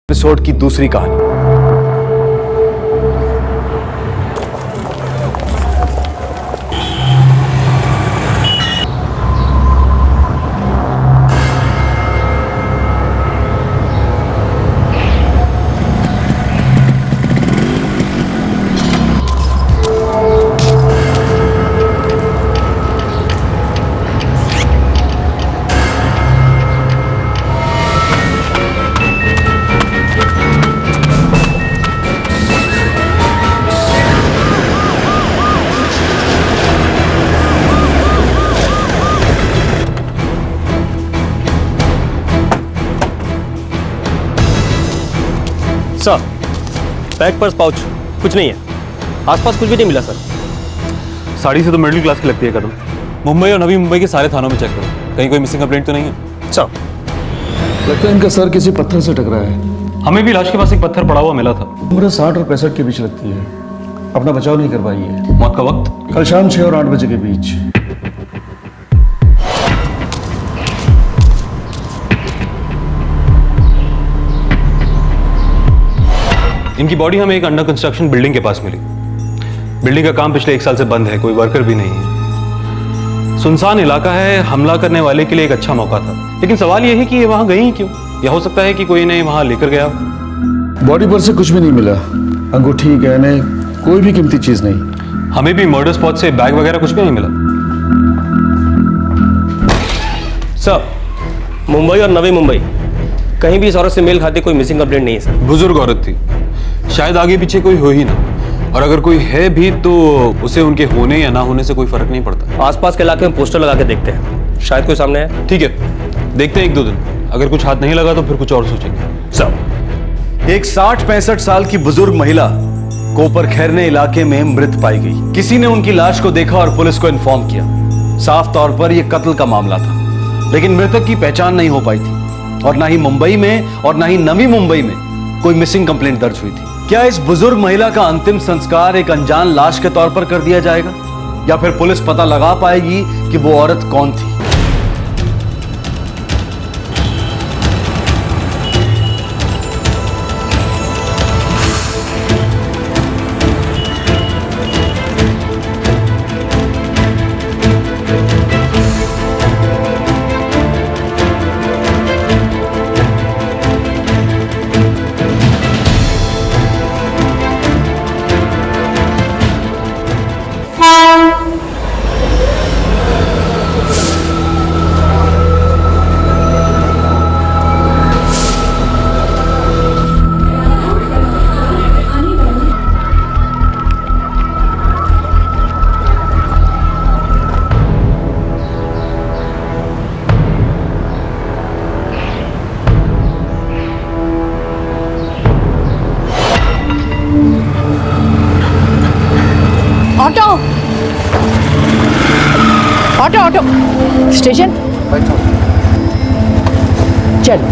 एपिसोड की दूसरी कहानी। सर, बैग पर्स पाउच कुछ नहीं है, आसपास कुछ भी नहीं मिला सर। साड़ी से तो मिडिल क्लास की लगती है कदम। मुंबई और नवी मुंबई के सारे थानों में चेक करो, कहीं कोई मिसिंग कंप्लेंट तो नहीं है। सर, लगता है इनका सर किसी पत्थर से टकरा है। हमें भी लाश के पास एक पत्थर पड़ा हुआ मिला था। उम्र 60 और 65 के बीच लगती है। अपना बचाव नहीं कर पाई है। मौत का वक्त कल शाम 6 और 8 बजे के बीच। इनकी बॉडी हमें एक अंडर कंस्ट्रक्शन बिल्डिंग के पास मिली। बिल्डिंग का काम पिछले 1 साल से बंद है, कोई वर्कर भी नहीं है। सुनसान इलाका है, हमला करने वाले के लिए एक अच्छा मौका था। लेकिन सवाल यह है कि ये वहां गई क्यों? या हो सकता है कि कोई इन्हें वहां लेकर गया। बॉडी पर से कुछ भी नहीं मिला, अंगूठी, गहने, कोई भी कीमती चीज नहीं। हमें भी मर्डर स्पॉट से बैग वगैरह कुछ भी नहीं मिला। सर, मुंबई और नवी मुंबई कहीं भी इस औरत से मेल खाती कोई मिसिंग कंप्लेंट नहीं है सर। बुजुर्ग औरत थी, शायद आगे पीछे कोई हो ही ना, और अगर कोई है भी तो उसे उनके होने या ना होने से कोई फर्क नहीं पड़ता। आसपास के इलाके में पोस्टर लगा के देखते हैं, शायद कोई सामने है। ठीक है, देखते हैं 1-2 दिन, अगर कुछ हाथ नहीं लगा तो फिर कुछ और सोचेंगे। सर, एक 60-65 साल की बुजुर्ग महिला कोपर खैरने इलाके में मृत पाई गई। किसी ने उनकी लाश को देखा और पुलिस को इन्फॉर्म किया। साफ तौर पर यह कत्ल का मामला था, लेकिन मृतक की पहचान नहीं हो पाई थी, और ना ही मुंबई में और ना ही नवी मुंबई में कोई मिसिंग कंप्लेंट दर्ज हुई थी। क्या इस बुजुर्ग महिला का अंतिम संस्कार एक अनजान लाश के तौर पर कर दिया जाएगा, या फिर पुलिस पता लगा पाएगी कि वो औरत कौन थी? ऑटो ऑटो ऑटो स्टेशन चल।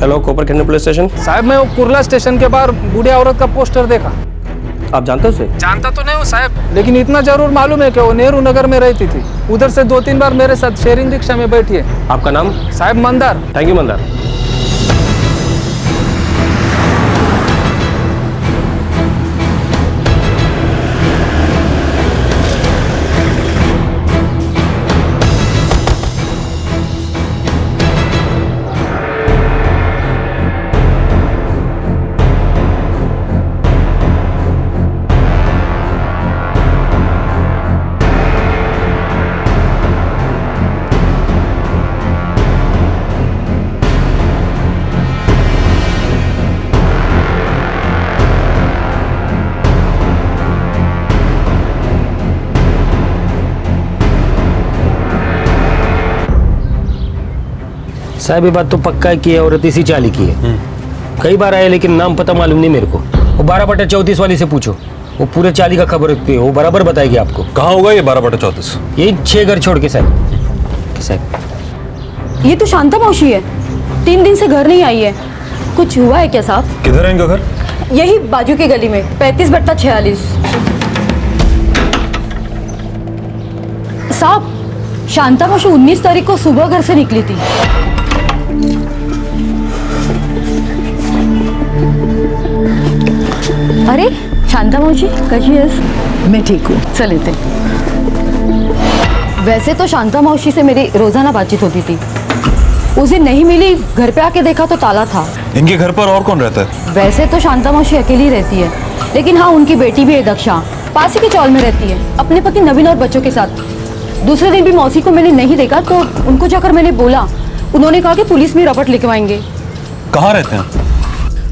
हेलो, कोपर खैरने पुलिस स्टेशन। साहब मैं वो कुर्ला स्टेशन के बाहर बूढ़ी औरत का पोस्टर देखा। आप जानते हो उसे? जानता तो नहीं हूँ साहब, लेकिन इतना जरूर मालूम है कि वो नेहरू नगर में रहती थी। उधर से 2-3 बार मेरे साथ शेयरिंग रिक्शा में बैठी है। आपका नाम? साहब मंदार। Thank you Mandar. साहब ये बात तो पक्का है कि ये औरत इसी चाली की है। कई बार आए लेकिन नाम पता मालूम नहीं मेरे को। वो 12/34 वाली से पूछो, वो पूरे चाली का खबर रखती है, वो बराबर बताएगी आपको। कहाँ होगा ये 12/34? ये 6 घर छोड़ के साहब। ये तो शांता मौसी है, 3 दिन से घर नहीं आई है। कुछ हुआ है क्या साहब? किधर है इनका घर? यही बाजू की गली में 35/46। साहब शांता मौसी 19 तारीख को सुबह घर से निकली थी। अरे शांता मौसी कशी आहेस? मैं ठीक हूँ, चल येते। वैसे तो शांता मौसी से मेरी रोजाना बातचीत होती थी। उस दिन नहीं मिली, घर पे आके देखा तो ताला था। इनके घर पर और कौन रहता है? वैसे तो शांता मौसी अकेली रहती है, लेकिन हाँ उनकी बेटी भी है दक्षा, पास ही के चौल में रहती है अपने पति नवीन और बच्चों के साथ। दूसरे दिन भी मौसी को मैंने नहीं देखा तो उनको जाकर मैंने बोला, उन्होंने कहा कि पुलिस में रपट लिखवाएंगे। कहाँ रहते हैं?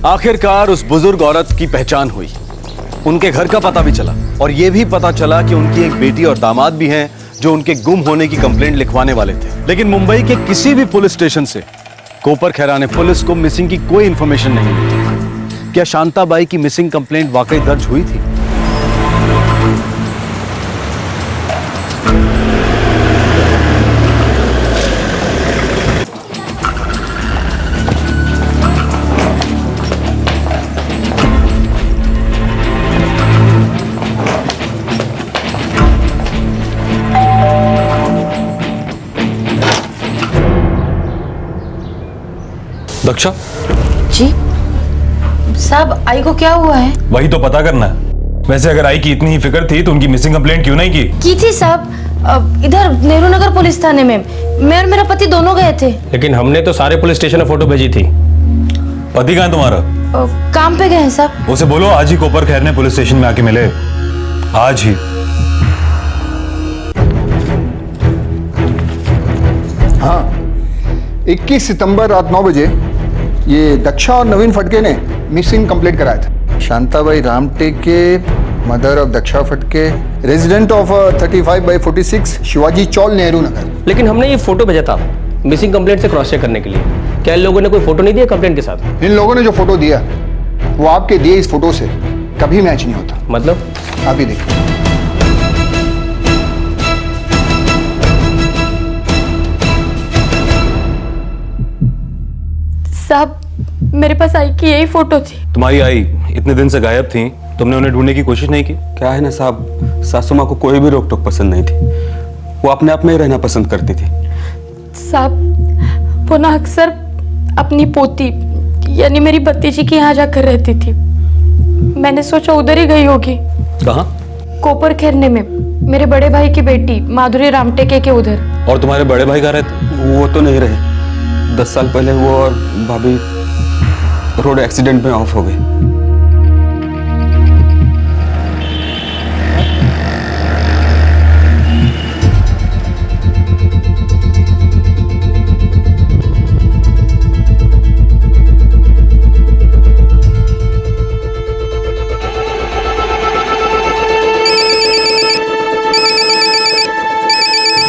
आखिरकार उस बुजुर्ग औरत की पहचान हुई, उनके घर का पता भी चला, और यह भी पता चला कि उनकी एक बेटी और दामाद भी हैं जो उनके गुम होने की कंप्लेंट लिखवाने वाले थे। लेकिन मुंबई के किसी भी पुलिस स्टेशन से कोपर खैराने पुलिस को मिसिंग की कोई इंफॉर्मेशन नहीं मिली। क्या शांताबाई की मिसिंग कंप्लेंट वाकई दर्ज हुई थी? दक्षा जी साहब, आई को क्या हुआ है? वही तो पता करना है। वैसे अगर आई की इतनी ही फिक्र थी तो उनकी मिसिंग कंप्लेंट क्यों नहीं की थी साहब, इधर नेहरू नगर पुलिस थाने में मैं और मेरा पति दोनों गए थे। लेकिन हमने तो सारे पुलिस स्टेशन में फोटो भेजी थी। पति कहाँ है तुम्हारा? काम पे गए हैं साहब। उसे बोलो आज ही कोपर खैरने पुलिस स्टेशन में आके मिले, आज ही। हाँ, 21 सितंबर रात 9 बजे ये दक्षा और नवीन फटके ने मिसिंग कंप्लेंट कराया था। शांताबाई रामटे के मदर ऑफ दक्षा फटके, रेजिडेंट ऑफ 35/46 शिवाजी चौल, नेहरू नगर। लेकिन हमने ये फोटो भेजा था मिसिंग कंप्लेंट से क्रॉस चेक करने के लिए। क्या इन लोगों ने कोई फोटो नहीं दिया कंप्लेंट के साथ? इन लोगों ने जो फोटो दिया वो आपके दिए इस फोटो से कभी मैच नहीं होता। मतलब? आप ही देखिए। साहब, मेरे पास आई की यही फोटो थी। तुम्हारी आई इतने दिन से गायब थी, तुमने उन्हें ढूंढने की कोशिश नहीं की? क्या है ना साहब, सासू माँ को कोई भी रोक टोक पसंद नहीं थी। वो अपने आप में ही रहना पसंद करती थी। साहब, वो ना अक्सर अपनी पोती यानी मेरी भतीजी के यहाँ जाकर रहती थी। मैंने सोचा उधर ही गई होगी। कहाँ? कोपर खेरने में मेरे बड़े भाई की बेटी माधुरी रामटेके के उधर। और तुम्हारे बड़े भाई कहाँ रहते? वो तो नहीं रहे। 10 साल पहले वो और भाभी रोड एक्सीडेंट में ऑफ हो गए।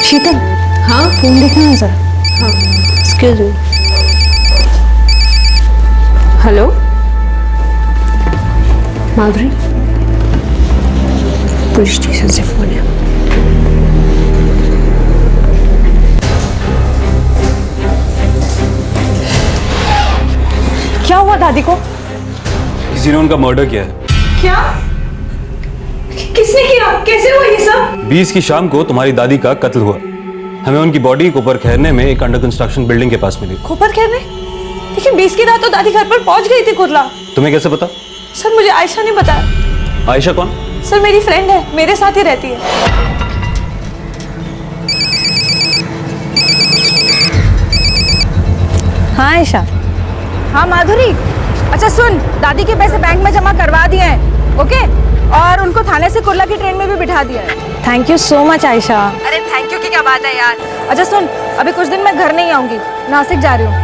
शीतल, हाँ फोन देखना है सर। हाँ, एक्सक्यूज मी। हेलो माधुरी, पुलिस स्टेशन से फोन है। क्या हुआ दादी को? किसी ने उनका मर्डर किया है। क्या? किसने किया? कैसे हुआ ये सब? 20 की शाम को तुम्हारी दादी का कत्ल हुआ। हमें उनकी बॉडी कोपर खैरने में एक अंडर कंस्ट्रक्शन बिल्डिंग के पास मिली। कोपर खेरने? लेकिन 20 की रात तो दादी घर पर पहुंच गई थी कुर्ला। तुम्हें कैसे पता? सर, मुझे आयशा ने बताया। आयशा कौन? सर, मेरी फ्रेंड है, मेरे साथ ही रहती है। हाँ आयशा। हाँ माधुरी, अच्छा सुन, दादी के पैसे बैंक में जमा करवा दिए हैं, ओके? और उनको थाने से कुर्ला की ट्रेन में भी बिठा दिया है। Thank you so much Ayesha. अरे थैंक यू की क्या बात है यार। अच्छा सुन, अभी कुछ दिन मैं घर नहीं आऊंगी, नासिक जा रही हूँ।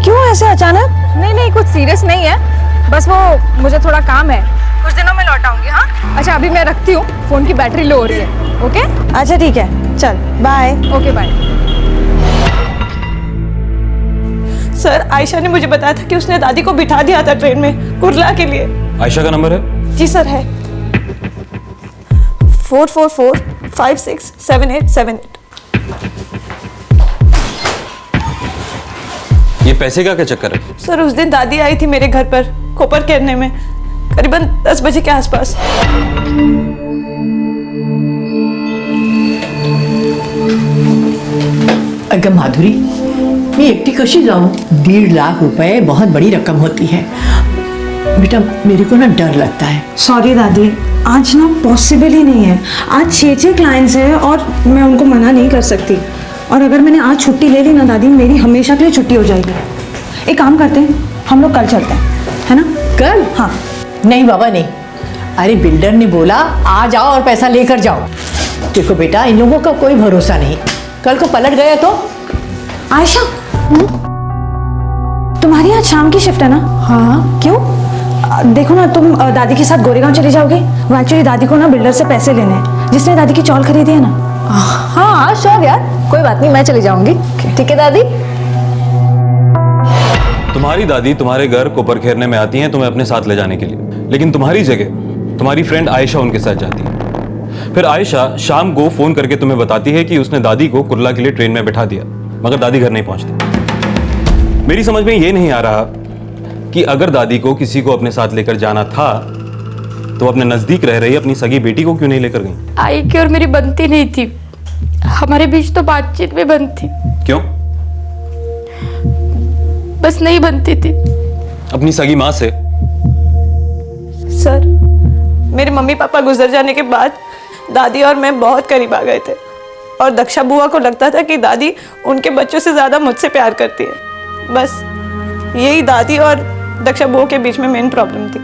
क्यों ऐसे अचानक? नहीं, कुछ सीरियस नहीं है, बस वो मुझे थोड़ा काम है, कुछ दिनों में लौट आऊंगी। हाँ अच्छा, अभी मैं रखती हूँ, फोन की बैटरी लो हो रही है। ओके अच्छा ठीक है, चल bye. Okay bye. Sir, Ayesha ने मुझे बताया था कि उसने दादी को बिठा दिया था ट्रेन में कुर्ला के लिए। आयशा का नंबर है? जी सर, है 444567878। ये पैसे का क्या चक्कर है? सर, उस दिन दादी आई थी मेरे घर पर कोपर खेरने में, करीबन 10 बजे के आसपास। अगं माधुरी, मी एकटी कशी जाऊं? 1.5 लाख रुपए बहुत बड़ी रकम होती है बेटा, मेरे को ना डर लगता है। सॉरी दादी, आज ना पॉसिबल ही नहीं है। आज 6 क्लाइंट्स हैं और मैं उनको मना नहीं कर सकती। और अगर मैंने आज छुट्टी ले ली ना दादी, मेरी हमेशा के लिए छुट्टी हो जाएगी। एक काम करते हैं, हम लोग कल चलते हैं, है ना? कल? हाँ। नहीं बाबा नहीं, अरे बिल्डर ने बोला आ जाओ और पैसा लेकर जाओ। देखो बेटा, इन लोगों का कोई भरोसा नहीं, कल को पलट गया तो। आयशा, तुम्हारी आज शाम की शिफ्ट है ना? हाँ। क्यों? देखो ना, तुम दादी के साथ गोरेगांव चली जाओगे। वो एक्चुअली दादी को ना बिल्डर से पैसे लेने हैं, जिसने दादी की चौल खरीदी है ना। हाँ श्योर यार, कोई बात नहीं, मैं चली जाऊंगी। ठीक है दादी। तुम्हारी दादी तुम्हारे घर कोपर खेरने में आती हैं तुम्हें अपने साथ ले जाने के लिए, लेकिन तुम्हारी जगह तुम्हारी फ्रेंड आयशा उनके साथ जाती है। फिर आयशा शाम को फोन करके तुम्हें बताती है कि उसने दादी को कुर्ला के लिए ट्रेन में बिठा दिया, मगर दादी घर नहीं पहुंचती। मेरी समझ में ये नहीं आ रहा कि अगर दादी को किसी को अपने साथ लेकर जाना था तो अपने नजदीक रह रही अपनी सगी बेटी को क्यों नहीं लेकर गई? आई की और मेरी बनती नहीं थी, हमारे बीच तो बातचीत भी बंद थी। क्यों? बस नहीं बनती थी। अपनी सगी माँ से? सर, मेरे मम्मी पापा गुजर जाने के बाद दादी और मैं बहुत करीब आ गए थे और दक्षा बुआ को लगता था कि दादी उनके बच्चों से ज़्यादा मुझसे प्यार करती है। बस यही दादी और दक्षा बुआ के बीच में मेन प्रॉब्लम थी।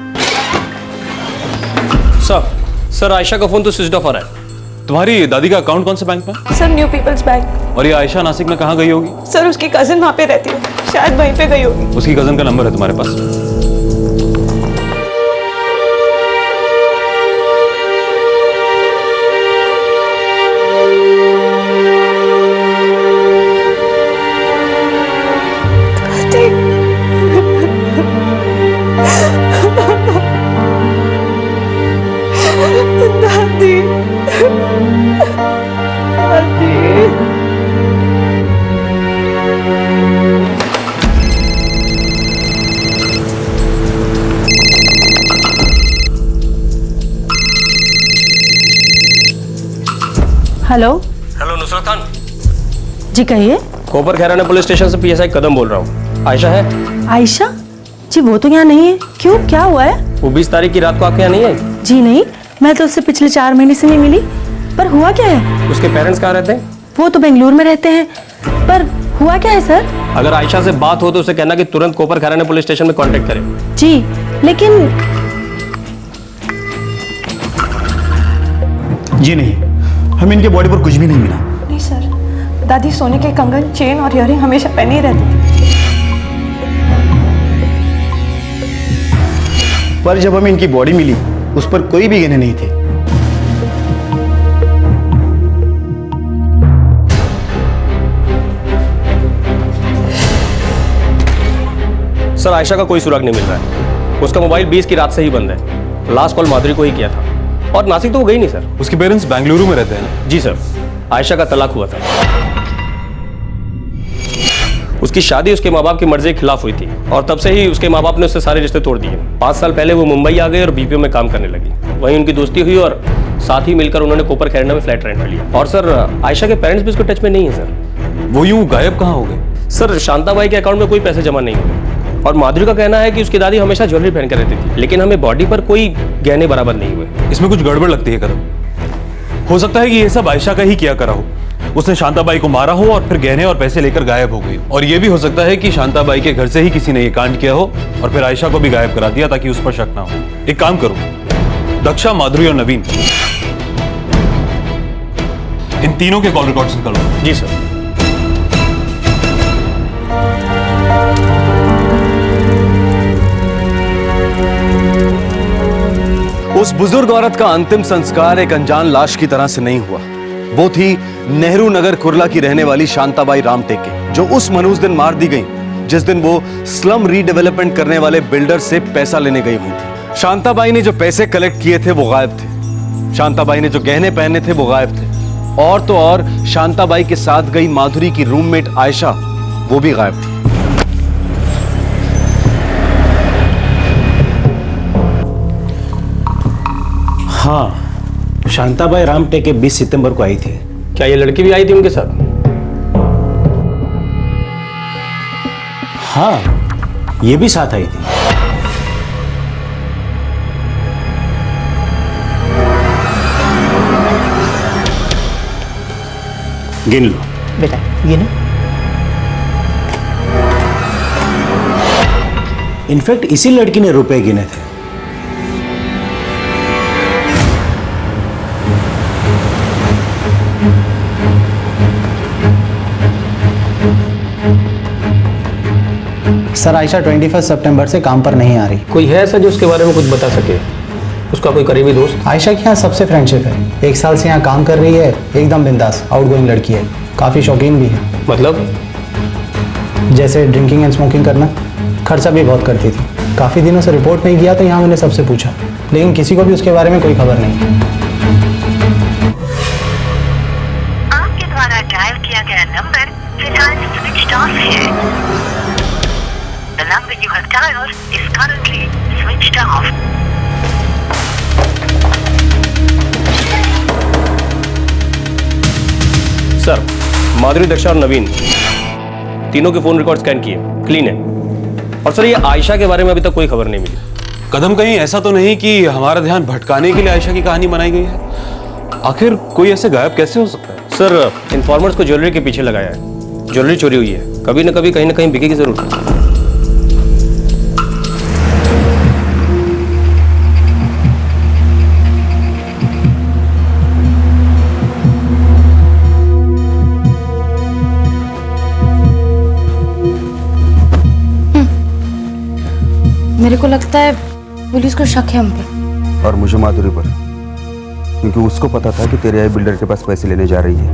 सर आयशा का फोन तो स्विच ऑफ आ रहा है। तुम्हारी दादी का अकाउंट कौन से बैंक में? Sir new people's bank. और ये आयशा नासिक में कहाँ गई होगी? सर उसकी कजिन वहाँ पे रहती है, शायद वहीं पे गई होगी। उसकी कजिन का नंबर है तुम्हारे पास? हेलो हेलो नुसरत खान जी, कहिए। कोपर खैराना पुलिस स्टेशन से पीएसआई कदम बोल रहा हूँ। आयशा है? आयशा जी वो तो यहाँ नहीं है। क्यों, क्या हुआ है? वो 20 तारीख की रात को आपके यहाँ नहीं आई? जी नहीं, मैं तो उससे पिछले 4 महीने से नहीं मिली। पर हुआ क्या है? उसके पेरेंट्स कहाँ रहते हैं? वो तो बेंगलुरु में रहते हैं। पर हुआ क्या है सर? अगर आयशा से बात हो तो उसे कहना कि तुरंत कोपर खैराना पुलिस स्टेशन में कांटेक्ट करें। जी लेकिन जी नहीं, हमें इनके बॉडी पर कुछ भी नहीं मिला। नहीं सर, दादी सोने के कंगन, चेन और इयरिंग हमेशा पहने ही रहती थी। पर जब हमें इनकी बॉडी मिली उस पर कोई भी गहने नहीं थे। सर आयशा का कोई सुराग नहीं मिल रहा है। उसका मोबाइल 20 की रात से ही बंद है। लास्ट कॉल माधुरी को ही किया था और नासिक तो वो गई नहीं सर। उसके पेरेंट्स बेंगलुरु में रहते हैं? जी सर, आयशा का तलाक हुआ था। उसकी शादी उसके माँ बाप की मर्जी के खिलाफ हुई थी और तब से ही उसके माँ बाप ने उससे सारे रिश्ते तोड़ दिए। 5 साल पहले वो मुंबई आ गए और बीपीओ में काम करने लगी। वहीं उनकी दोस्ती हुई और साथ ही मिलकर उन्होंने कोपर खैराना में फ्लैट रेंट पे लिया। और सर आयशा के पेरेंट्स भी उसको टच में नहीं है सर। वो यूं गायब कहाँ हो गए? सर शांताबाई के अकाउंट में कोई पैसे जमा नहीं हुए और माधुरी का कहना है कि उसकी दादी हमेशा ज्वेलरी पहन कर रहती थी, लेकिन हमें बॉडी पर कोई गहने बराबर नहीं हुए। इसमें कुछ गड़बड़ लगती है कदम। हो सकता है कि ये सब आयशा का ही किया करा हो। उसने शांताबाई को मारा हो और फिर गहने और पैसे लेकर गायब हो गई। और ये भी हो सकता है कि शांताबाई के घर से ही किसी ने ये कांड किया हो और फिर आयशा को भी गायब करा दिया ताकि उस पर शक ना हो। एक काम करो, दक्षा, माधुरी और नवीन, इन तीनों के कॉल रिकॉर्ड्स निकालो। जी सर। उस बुजुर्ग औरत का अंतिम संस्कार एक अनजान लाश की तरह से नहीं हुआ। वो थी नेहरू नगर कुर्ला की रहने वाली शांताबाई रामटेके, जो उस मनूस दिन मार दी गई जिस दिन वो स्लम रीडेवलपमेंट करने वाले बिल्डर से पैसा लेने गई हुई थी। शांताबाई ने जो पैसे कलेक्ट किए थे वो गायब थे। शांताबाई ने जो गहने पहने थे वो गायब थे। और तो और शांताबाई के साथ गई माधुरी की रूममेट आयशा, वो भी गायब थी। हाँ, शांताबाई रामटेके 20 सितंबर को आई थी। क्या ये लड़की भी आई थी उनके साथ? हाँ, ये भी साथ आई थी। गिन लो बेटा, ये ना। इनफैक्ट इसी लड़की ने रुपए गिने थे। सर आयशा 21 सितंबर से काम पर नहीं आ रही। कोई है ऐसा जो उसके बारे में कुछ बता सके? उसका कोई करीबी दोस्त? आयशा के यहाँ सबसे फ्रेंडशिप है। 1 साल से यहाँ काम कर रही है। एकदम बिंदास आउटगोइंग लड़की है। काफ़ी शौकीन भी है। मतलब? जैसे ड्रिंकिंग एंड स्मोकिंग करना। खर्चा भी बहुत करती थी। काफ़ी दिनों से रिपोर्ट नहीं किया तो यहाँ मैंने सबसे पूछा, लेकिन किसी को भी उसके बारे में कोई खबर नहीं। आपके द्वारा डायल किया गया नंबर फिलहाल स्विच ऑफ है। The number you have dialed is currently switched off. Sir, Madhuri, Daksha और नवीन तीनों के फोन रिकॉर्ड स्कैन किए, क्लीन है। और सर ये आयशा के बारे में अभी तक कोई खबर नहीं मिली। कदम कहीं ऐसा तो नहीं कि हमारा ध्यान भटकाने के लिए आयशा की कहानी बनाई गई है? आखिर कोई ऐसे गायब कैसे हो सकता है? सर, इन्फॉर्मर्स को ज्वेलरी के पीछे लगाया है। ज्वेलरी चोरी हुई है, कभी न कभी कहीं ना कहीं बिकेगी जरूर। मेरे को लगता है पुलिस को शक है हम पर। और मुझे माधुरी पर, क्योंकि उसको पता था कि तेरे आई बिल्डर के पास पैसे लेने जा रही है।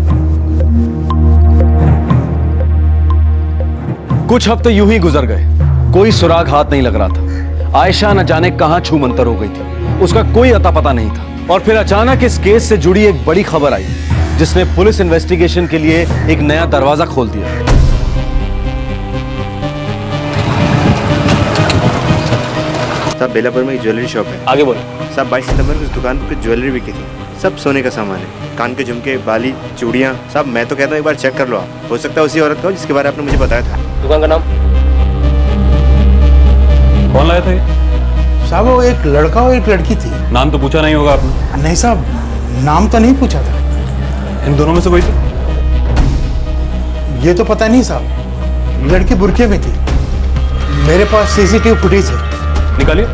कुछ हफ्ते यूं ही गुजर गए, कोई सुराग हाथ नहीं लग रहा था। आयशा न जाने कहां छूमंतर हो गई थी, उसका कोई अता पता नहीं था। और फिर अचानक इस केस से जुड़ी एक बड़ी खबर आई, जिसने पुलिस इन्वेस्टिगेशन के लिए एक नया दरवाजा खोल दिया। साहब, बेलापुर में एक ज्वेलरी शॉप है। आगे बोलो। साहब, 22 सितंबर को उस दुकान पर कुछ ज्वेलरी बिकी थी। सब सोने का सामान है, कान के झुमके, बाली, चूड़ियाँ। साहब, मैं तो कहता हूँ एक बार चेक कर लो आप। हो सकता है उसी औरत का हो जिसके बारे में आपने मुझे बताया था। दुकान का नाम? कौन लाया था ये? साहब, वो एक लड़का और एक लड़की थी। नाम तो पूछा नहीं होगा आपने? नहीं साहब, नाम तो नहीं पूछा था। इन दोनों में से कोई थी? ये तो पता नहीं साहब, लड़की बुरके में थी। मेरे पास सीसीटीवी फुटेज है। निकालिए।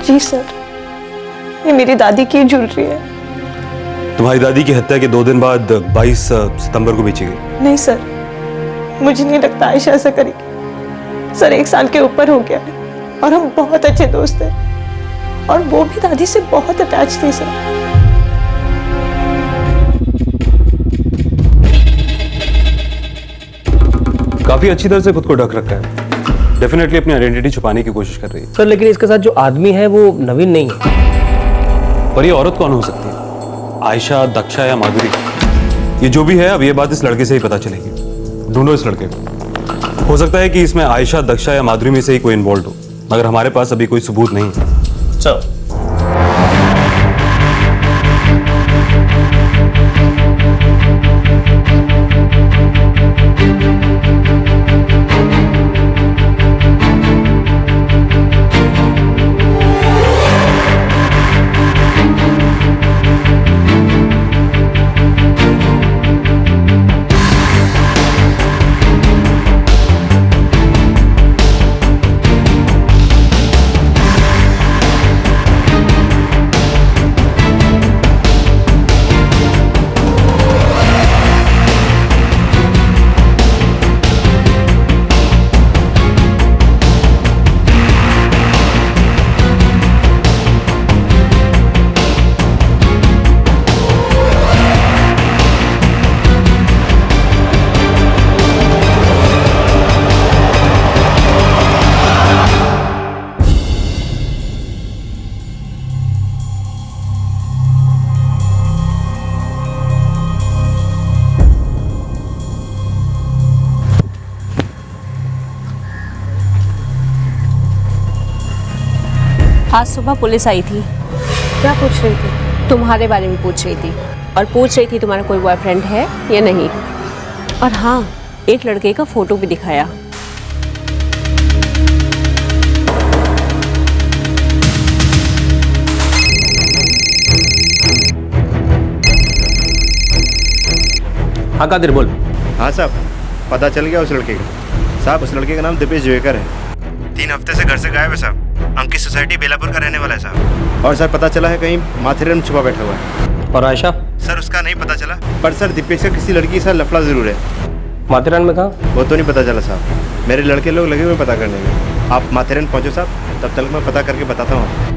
जी सर, ये मेरी दादी की ज्वेलरी है। तुम्हारी दादी की हत्या के 2 दिन बाद 22 सितंबर को बेची गई? नहीं सर, मुझे नहीं लगता आयशा ऐसा करेगी। सर, 1 साल के ऊपर हो गया है और हम बहुत अच्छे दोस्त हैं, और वो भी दादी से बहुत अटैच थी सर। काफी अच्छी तरह से खुद को ढक रखा है। डेफिनेटली अपनी आइडेंटिटी छुपाने की कोशिश कर रही है। सर, लेकिन इसके साथ जो आदमी है वो नवीन नहीं है। पर ये औरत कौन हो सकती है? आयशा, दक्षा या माधुरी? ये जो भी है, अब ये बात इस लड़के से ही पता चलेगी। ढूंढो इस लड़के को। हो सकता है कि इसमें आयशा, दक्षा या माधुरी में से ही कोई इन्वॉल्व हो, मगर हमारे पास अभी कोई सबूत नहीं है। सर, आज सुबह पुलिस आई थी। क्या पूछ रही थी? तुम्हारे बारे में पूछ रही थी, और पूछ रही थी तुम्हारा कोई बॉयफ्रेंड है या नहीं। और हाँ, एक लड़के का फोटो भी दिखाया। हाँ कादिर, बोल। हाँ साहब, पता चल गया उस लड़के का। साहब, उस लड़के का नाम दिपेश जोएकर है। 3 हफ्ते से घर से गायब है साहब। अंकित सोसाइटी बेलापुर का रहने वाला है साहब। और सर, पता चला है कहीं माथेरन में छुपा बैठा हुआ है। और आयशा? सर, उसका नहीं पता चला, पर सर दीपेश का किसी लड़की के साथ लफड़ा जरूर है। माथेरन में कहाँ? वो तो नहीं पता चला साहब। मेरे लड़के लोग लगे हुए पता करने में। आप माथेरन पहुंचो साहब, तब तक मैं पता करके बताता हूँ।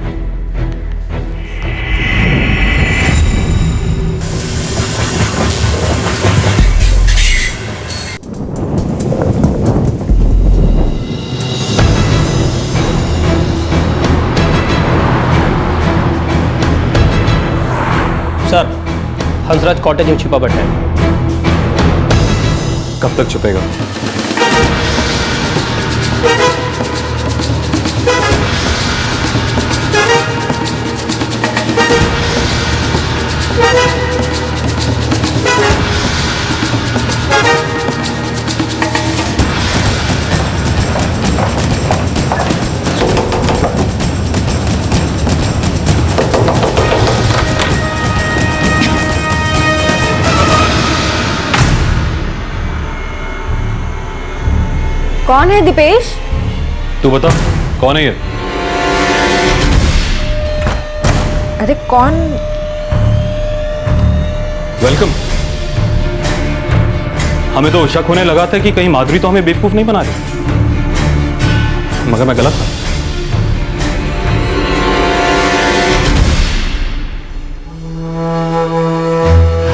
सर, हंसराज कॉटेज में छिपा बैठा है। कब तक छुपेगा? कौन है दीपेश? तू बता कौन है ये? अरे कौन? वेलकम। हमें तो शक होने लगा था कि कहीं माधुरी तो हमें बेवकूफ नहीं बना रही, मगर मैं गलत था।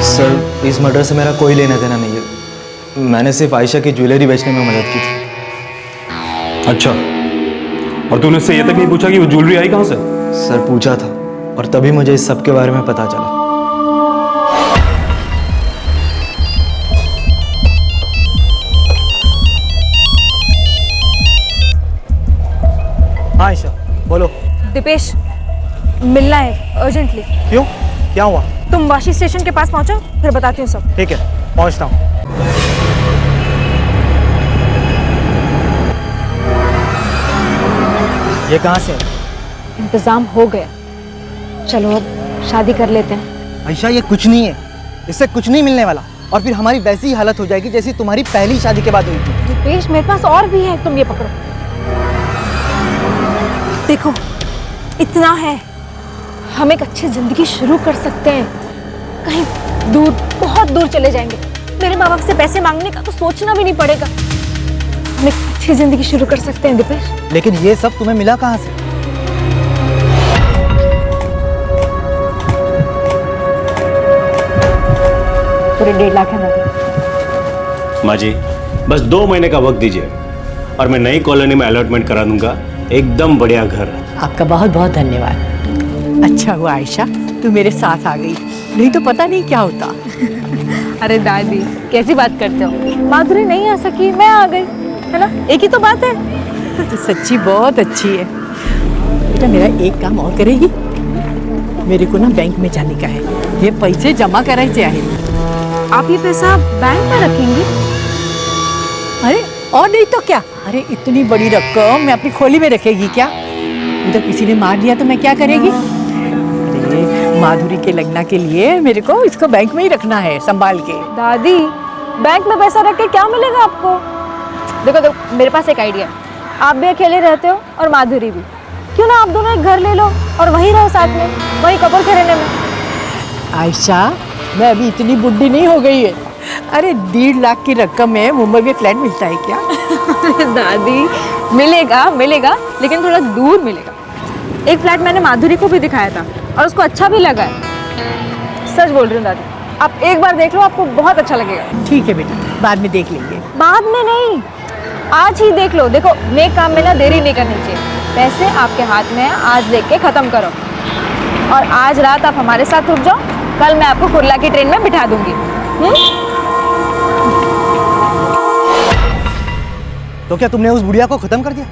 सर, इस मर्डर से मेरा कोई लेना देना नहीं है। मैंने सिर्फ आयशा की ज्वेलरी बेचने में मदद की थी। अच्छा, और तूने उससे ये तक नहीं पूछा कि वो ज्वेलरी आई कहां से? सर पूछा था, और तभी मुझे इस सब के बारे में पता चला। हाँ आयशा, बोलो। दीपेश, मिलना है अर्जेंटली। क्यों, क्या हुआ? तुम वाशी स्टेशन के पास पहुंचो, फिर बताती हूँ सब। ठीक है, पहुंचता हूँ। ये कहाँ से है? इंतजाम हो गया, चलो अब शादी कर लेते हैं। आयशा, ये कुछ नहीं है, इससे कुछ नहीं मिलने वाला, और फिर हमारी वैसी ही हालत हो जाएगी जैसी तुम्हारी पहली शादी के बाद हुई थी। दीपेश, मेरे पास और भी है, तुम ये पकड़ो। देखो, इतना है, हम एक अच्छी जिंदगी शुरू कर सकते हैं। कहीं दूर, बहुत दूर चले जाएंगे। मेरे माँ बाप से पैसे मांगने का तो सोचना भी नहीं पड़ेगा। हम एक अच्छी जिंदगी शुरू कर सकते हैं दीपेश। लेकिन ये सब तुम्हें मिला कहाँ से? पूरे 1.5 लाख है दादी। माँ जी, बस 2 महीने का वक्त दीजिए और मैं नई कॉलोनी में अलॉटमेंट करा दूंगा। एकदम बढ़िया घर। आपका बहुत बहुत धन्यवाद। अच्छा हुआ आयशा तू मेरे साथ आ गई, नहीं तो पता नहीं क्या होता। अरे दादी, कैसी बात करते हो? माधुरी नहीं आ सकी, मैं आ गई, है ना? एक ही तो बात है। तो सच्ची बहुत अच्छी है बेटा। मेरा एक काम और करेगी? मेरे को ना बैंक में जाने का है, ये पैसे जमा करायचे आहेत। आप ये पैसा बैंक में रखेंगी? अरे और नहीं तो क्या। अरे इतनी बड़ी रकम मैं अपनी खोली में रखेगी क्या? उधर किसी ने मार दिया तो मैं क्या करेगी? अरे माधुरी के लगना के लिए मेरे को इसको बैंक में ही रखना है संभाल के। दादी, बैंक में पैसा रख के क्या मिलेगा आपको? देखो देखो, मेरे पास एक आइडिया। आप भी अकेले रहते हो और माधुरी भी, क्यों ना आप दोनों एक घर ले लो और वहीं रहो साथ में, वहीं कपड़ खरीदने में। आयशा, मैं अभी इतनी बुढ़ी नहीं हो गई है। अरे 1.5 लाख की रकम में मुंबई में फ्लैट मिलता है क्या? दादी, मिलेगा मिलेगा, लेकिन थोड़ा दूर मिलेगा। एक फ्लैट मैंने माधुरी को भी दिखाया था और उसको अच्छा भी लगा है। सच बोल रही हूँ दादी, आप एक बार देख लो, आपको बहुत अच्छा लगेगा। ठीक है बेटा, बाद में देख लेंगे। बाद में नहीं, आज ही देख लो। देखो, नेक काम में ना देरी नहीं करनी चाहिए। पैसे आपके हाथ में है, आज देख के खत्म करो। और आज रात आप हमारे साथ रुक जाओ, कल मैं आपको कुर्ला की ट्रेन में बिठा दूंगी। तो क्या तुमने उस बुढ़िया को खत्म कर दिया?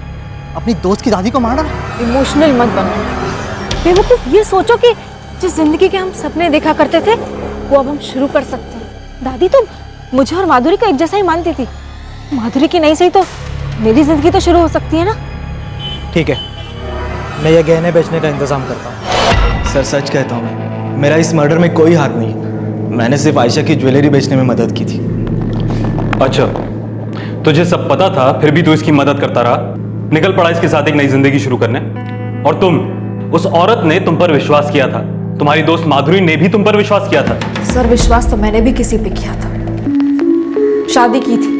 अपनी दोस्त की दादी को मार डाला? इमोशनल मत बनो बेवकूफ। ये सोचो कि जिस जिंदगी के हम सपने देखा करते थे वो अब हम शुरू कर सकते हैं। दादी तो मुझे और माधुरी को एक जैसा ही मानती थी। माधुरी की नहीं सही तो मेरी जिंदगी तो शुरू हो सकती है ना। ठीक है, मैं ये गहने बेचने का इंतजाम करता हूँ। सर सच कहता हूँ, मेरा इस मर्डर में कोई हाथ नहीं। मैंने सिर्फ आयशा की ज्वेलरी बेचने में मदद की थी। अच्छा, तुझे सब पता था फिर भी तू इसकी मदद करता रहा, निकल पड़ा इसके साथ एक नई जिंदगी शुरू करने। और तुम, उस औरत ने तुम पर विश्वास किया था, तुम्हारी दोस्त माधुरी ने भी तुम पर विश्वास किया था। सर, विश्वास तो मैंने भी किसी पे किया था, शादी की थी,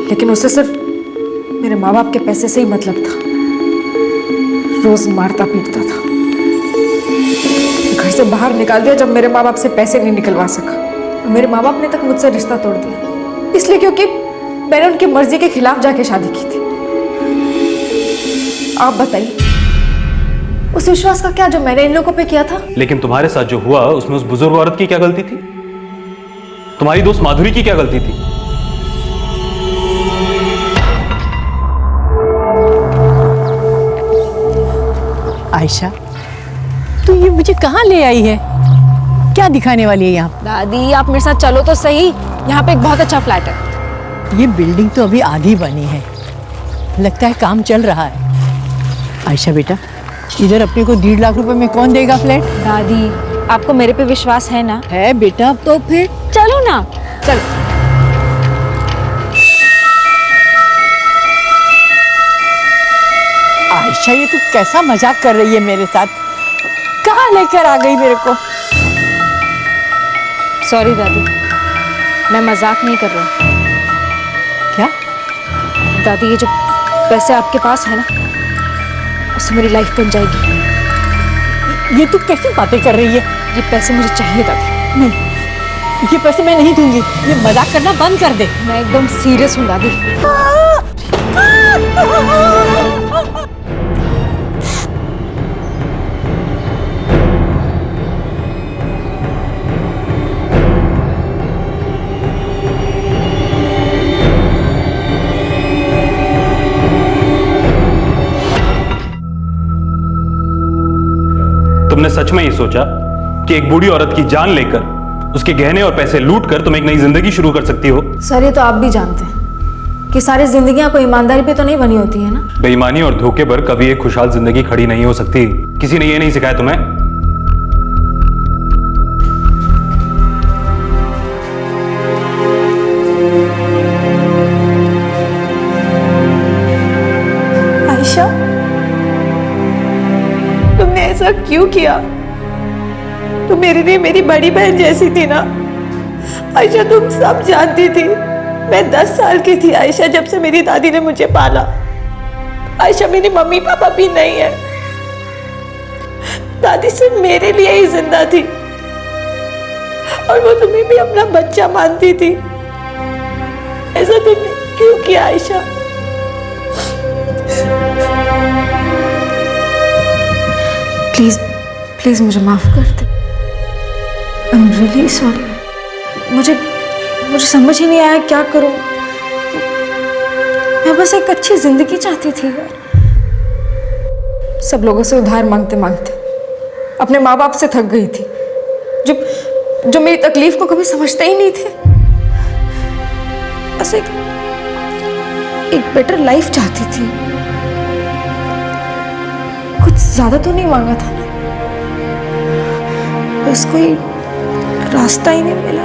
लेकिन उसे सिर्फ मेरे माँ बाप के पैसे से ही मतलब था। रोज मारता पीटता था, घर से बाहर निकाल दिया जब मेरे माँ बाप से पैसे नहीं निकलवा सका। मेरे माँ बाप ने तक मुझसे रिश्ता तोड़ दिया, इसलिए क्योंकि मैंने उनकी मर्जी के खिलाफ जाके शादी की थी। आप बताइए, उस विश्वास का क्या जो मैंने इन लोगों पे किया था? लेकिन तुम्हारे साथ जो हुआ उसमें उस बुजुर्ग औरत की क्या गलती थी? तुम्हारी दोस्त माधुरी की क्या गलती थी? आयशा, तू ये मुझे कहाँ ले आई है? क्या दिखाने वाली है यहाँ? दादी, आप मेरे साथ चलो तो सही, यहाँ पे एक बहुत अच्छा फ्लैट है। ये बिल्डिंग तो अभी आधी बनी है, लगता है काम चल रहा है। आयशा बेटा, इधर अपने को 1.5 लाख रुपए में कौन देगा फ्लैट? दादी, आपको मेरे पे विश्वास है ना? है बेटा। तो फिर चलो ना, चलो। अच्छा ये तू कैसा मजाक कर रही है मेरे साथ? कहाँ लेकर आ गई मेरे को? सॉरी दादी, मैं मजाक नहीं कर रही। क्या? दादी ये जो पैसे आपके पास है ना, उससे मेरी लाइफ बन जाएगी। ये तू कैसी बातें कर रही है? ये पैसे मुझे चाहिए दादी। नहीं, ये पैसे मैं नहीं दूंगी। ये मजाक करना बंद कर दे। मैं एकदम सीरियस हूँ दादी। तुमने सच में ये सोचा कि एक बूढ़ी औरत की जान लेकर उसके गहने और पैसे लूट कर तुम एक नई जिंदगी शुरू कर सकती हो? सर ये तो आप भी जानते हैं कि सारी जिंदगियां कोई ईमानदारी पे तो नहीं बनी होती है ना। बेईमानी और धोखे पर कभी एक खुशहाल जिंदगी खड़ी नहीं हो सकती। किसी ने ये नहीं सिखाया तुम्हें? आयशा, तुमने ऐसा क्यों किया? तुम मेरे लिए मेरी बड़ी बहन जैसी थी ना आयशा। तुम सब जानती थी। मैं 10 साल की थी आयशा जब से मेरी दादी ने मुझे पाला। आयशा मेरी मम्मी पापा भी नहीं है। दादी सिर्फ मेरे लिए ही जिंदा थी और वो तुम्हें भी अपना बच्चा मानती थी। ऐसा तुमने क्यों किया आयशा? प्लीज प्लीज मुझे माफ कर दे। I am really sorry. मुझे समझ ही नहीं आया क्या करूं। मैं बस एक अच्छी जिंदगी चाहती थी यार। सब लोगों से उधार मांगते मांगते अपने माँ बाप से थक गई थी, जो मेरी तकलीफ को कभी समझते ही नहीं थे। बस एक बेटर लाइफ चाहती थी। कुछ ज्यादा तो नहीं मांगा था ना, बस कोई रास्ता ही नहीं मिला।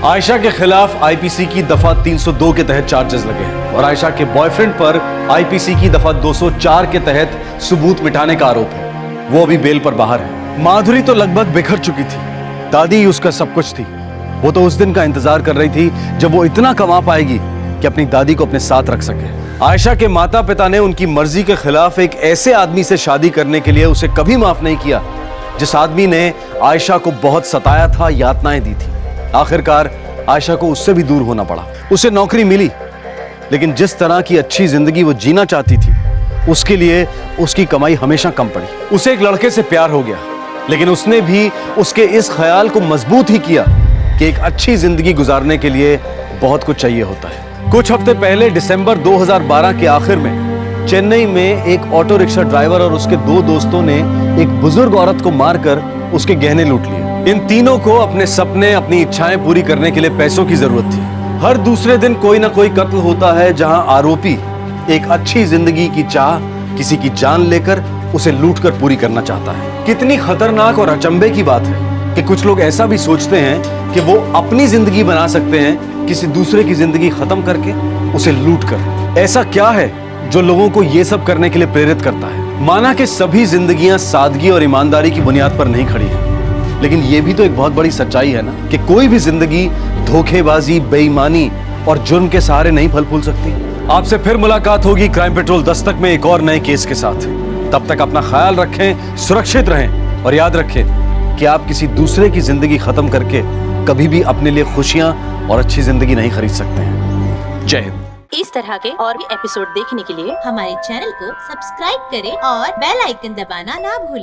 आयशा के खिलाफ आईपीसी की दफा 302 के तहत चार्जेस लगे हैं और आयशा के बॉयफ्रेंड पर आईपीसी की दफा 204 के तहत सबूत मिटाने का आरोप है। वो अभी बेल पर बाहर है। माधुरी तो लगभग बिखर चुकी थी। दादी ही उसका सब कुछ थी। वो तो उस दिन का इंतजार कर रही थी जब वो इतना कमा पाएगी कि अपनी दादी को अपने साथ रख सके। आयशा के माता पिता ने उनकी मर्जी के खिलाफ एक ऐसे आदमी से शादी करने के लिए उसे कभी माफ नहीं किया जिस आदमी ने आयशा को बहुत सताया था, यातनाएं दी थी। आखिरकार आयशा को उससे भी दूर होना पड़ा। उसे नौकरी मिली, लेकिन जिस तरह की अच्छी जिंदगी वो जीना चाहती थी उसके लिए उसकी कमाई हमेशा कम पड़ी। उसे एक लड़के से प्यार हो गया, लेकिन उसने भी उसके इस ख्याल को मजबूत ही किया कि एक अच्छी जिंदगी गुजारने के लिए बहुत कुछ चाहिए होता है। कुछ हफ्ते पहले दिसंबर 2012 के आखिर में चेन्नई में एक ऑटो रिक्शा ड्राइवर और उसके 2 दोस्तों ने एक बुजुर्ग औरत को मारकर उसके गहने लूट लिए। इन तीनों को अपने सपने, अपनी इच्छाएं पूरी करने के लिए पैसों की जरूरत थी। हर दूसरे दिन कोई ना कोई कत्ल होता है जहां आरोपी एक अच्छी जिंदगी की चाह किसी की जान लेकर उसे लूटकर पूरी करना चाहता है। कितनी खतरनाक और अचंभे की बात है कि कुछ लोग ऐसा भी सोचते हैं कि वो अपनी जिंदगी बना सकते हैं किसी दूसरे की जिंदगी खत्म करके, उसे लूटकर। ऐसा क्या है जो लोगों को ये सब करने के लिए प्रेरित करता है? माना कि सभी जिंदगियां सादगी और ईमानदारी की बुनियाद पर नहीं खड़ी हैं, लेकिन ये भी तो एक बहुत बड़ी सच्चाई है ना कि कोई भी जिंदगी धोखेबाजी, बेईमानी और जुर्म के सहारे नहीं फल फूल सकती। आपसे फिर मुलाकात होगी क्राइम पेट्रोल दस्तक में एक और नए केस के साथ। तब तक अपना ख्याल रखें, सुरक्षित रहें और याद रखें कि आप किसी दूसरे की जिंदगी खत्म करके कभी भी अपने लिए खुशियां और अच्छी जिंदगी नहीं खरीद सकते हैं। जय हिंद। इस तरह के और भी एपिसोड देखने के लिए हमारे चैनल को सब्सक्राइब करें और बेल आइकन दबाना ना भूलें।